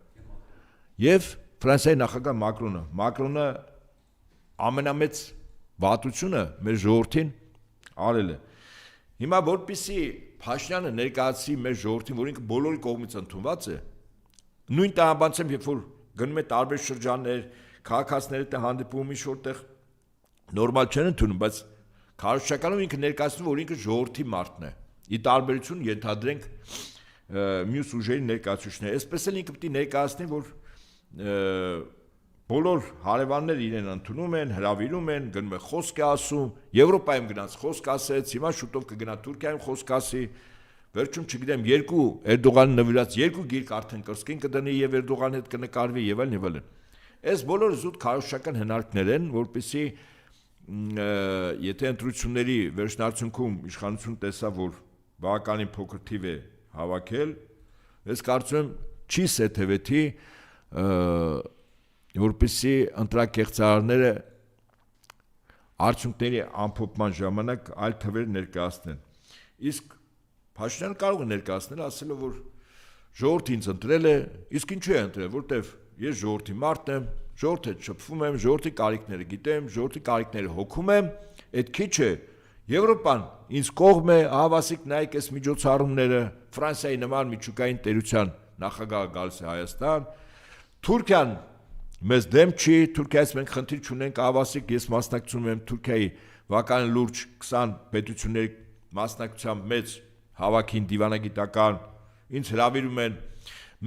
եւ Ֆրանսիայի նախագահ Մակրոնը։ Մակրոնը ամենամեծ վատությունը մեր ժողովրդին արել է։ Հիմա որպեսզի Փաշինյանը ներկայացի մեր ժողովրդին, որ ինքը բոլորի կողմից ընդունված է, նույն տարաբանությամբ երբ որ գնում է տարբեր շրջաններ, քաղաքացիների հետ հանդիպում ինչ որտեղ նորմալ չեն ընդունում, բայց քարոզչականում ինքը ներկայացնում, որ ինքը ժողովրդի մարդն է։ Ի տարբերություն ենթադրենք մյուս ուժերի ներկայացուցիչները, այսպես էլ ինքը պիտի ներկայացնի, որ բոլոր հարևանները իրեն ընդունում են, հրավիրում են, գնում է խոսք է ասում, Եվրոպայում գնաց խոսք ասեց, հիմա շուտով կգնա Թուրքիայում խոսք ասի, վերջում չգիտեմ, երկու Էրդողանի նվիրած երկու գիրք արդեն կրծքին կդնի եւ Էրդողանի հետ կնկարվի եւ այլն եւ այլն։ Այս բոլորը զուտ քարոզչական հնարքներ են, որպեսզի եթե ընտրությունների վերջնարդյունքում իշխանություն տեսա, որ բավականին փոքր թիվ է հավաքել, ես կարծում եմ չի սեթևեթի որպեսզի ընտրակեղծարարները արդյունքների ամփոփման ժամանակ այլ թվեր ներկայացնեն։ Իսկ Փաշինյանը կարող է ներկայացնել, ասելով, որ ժողովուրդը ինձ ընտրել է, իսկ ինչու է ընտրել, որտեվ ես ժողովրդի մարդ եմ, ժողովրդի հետ շփվում եմ, ժողովրդի կարիքները գիտեմ, ժողովրդի կարիքները հոգում եմ, այդ քիչ է։ Եվրոպան ինձ կողմ է, հավասիկ նայեք այս միջոցառումները, Ֆրանսիայի նման միջուկային տերության նախագահը գալիս է Հայաստան, Թուրքիան մեզ դեմ չի, Թուրքիայից մենք խնդիր չունենք, ավասիկ ես մասնակցում եմ Թուրքիայի վական լուրջ 20 պետությունների մասնակցությամբ մեծ հավաքին դիվանագիտական ինձ հրավիրում են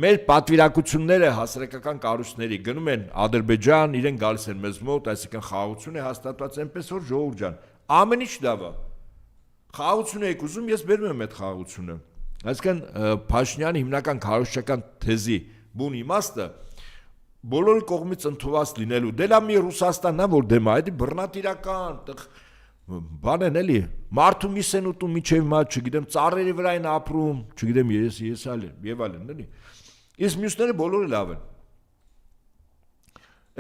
մեր պատվիրակությունները հասարակական կառույցների գնում են Ադրբեջան, իրեն գալիս են մեզ մոտ, այսինքն խաղաղություն է հաստատված, այնպես որ ժողովուրդ ջան, ամեն ինչ լավ է։ Խաղաղություն եք ուզում, ես բերում եմ այդ խաղաղությունը։ Այսինքն Փաշինյանի հիմնական քարոզչական թեզի բուն իմաստը բոլորի կողմից ընդունված լինելու։ Դե լավ մի Ռուսաստանն է, որ դեմ է, դա բռնատիրական, բան են էլի, մարդու միս են ուտում միջև մա, չգիտեմ, ծառերի վրա են ապրում, չգիտեմ, ես եւ այլն, էլի։ Իսկ մյուսները բոլորը լավ են։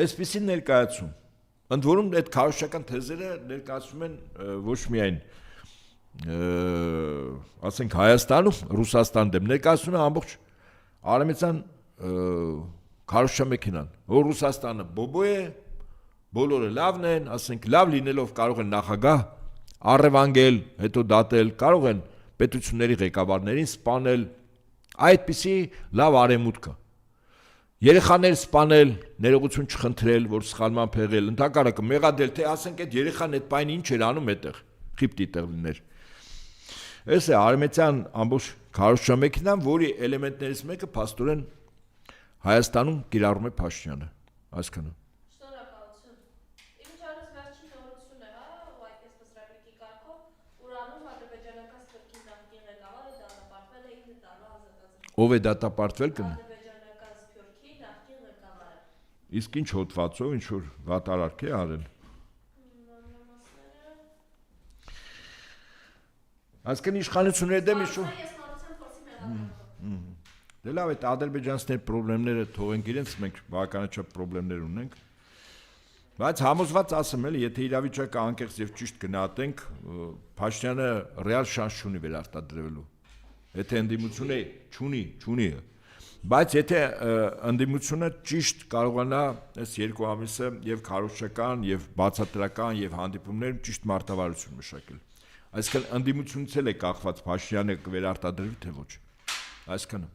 Այսպեսին ներկայացում։ Ընդ որում այդ քարոզչական թեզերը ներկայացում են ոչ միայն ասենք Հայաստանում, Ռուսաստան դեմ ներկայացնում են ամբողջ արևմտյան քարոզչամեքենան, որ Ռուսաստանը բոբո է, բոլորը լավն են, ասենք լավ լինելով կարող են նախագահ առևանգել, հետո դատել, կարող են պետությունների ղեկավարներին սպանել, այդպիսի լավ արեմուտքը։ Երեխաներ սպանել, ներողություն չխնդրել, որ սխալման փեղել, ընդհակառակը մեղադել, թե ասենք այդ երեխան այդ պայն ինչ էր անում այդտեղ, խիպտի տեղ լիներ։ Այս է արևմտյան ամբողջ քարոզչամեքենան, որի էլեմենտներից մեկը փաստորեն Հայաստանում կիրառում է Փաշինյանը, այսքանը։ Շնորհակալություն։ Իմիջիայլոց վերջին նորություն է, հա, ու այսպես ռեպլիկի կարգով, Ուրանում ադրբեջանական սփյուռքի նախկին ղեկավարը դատապարտվել է 9 տարվա ազատազրկով։ Ով է դատապարտվել կնի։ Ադրբեջանական սփյուռքի նախկին ղեկավարը։ Իսկ ինչ հոդվածով, ինչ որ վատարարք է արել։ Այսքան իշխանությունների դեմ ինչ որ Ես նորության փորձի մեղադրանքով։ Դե լավ է, ադրբեջանցիների խնդիրները թողենք իրենց, մենք բավականաչափ խնդիրներ ունենք։ Բայց համոզված ասեմ էլի, եթե իրավիճակը անկեղծ եւ ճիշտ գնահատենք, Փաշինյանը ռեալ շանս չունի վերարտադրվելու։ Եթե ընդդիմությունը չունի, բայց եթե ընդդիմությունը ճիշտ կարողանա այս 2 ամիսը եւ քարոզչական եւ բացատրական եւ հանդիպումներում ճիշտ մարտավարություն մշակել։ Այսինքն ընդդիմությունից էլ է կախված Փաշինյանը կվերարտադրվի թե ոչ։ Այսքանը։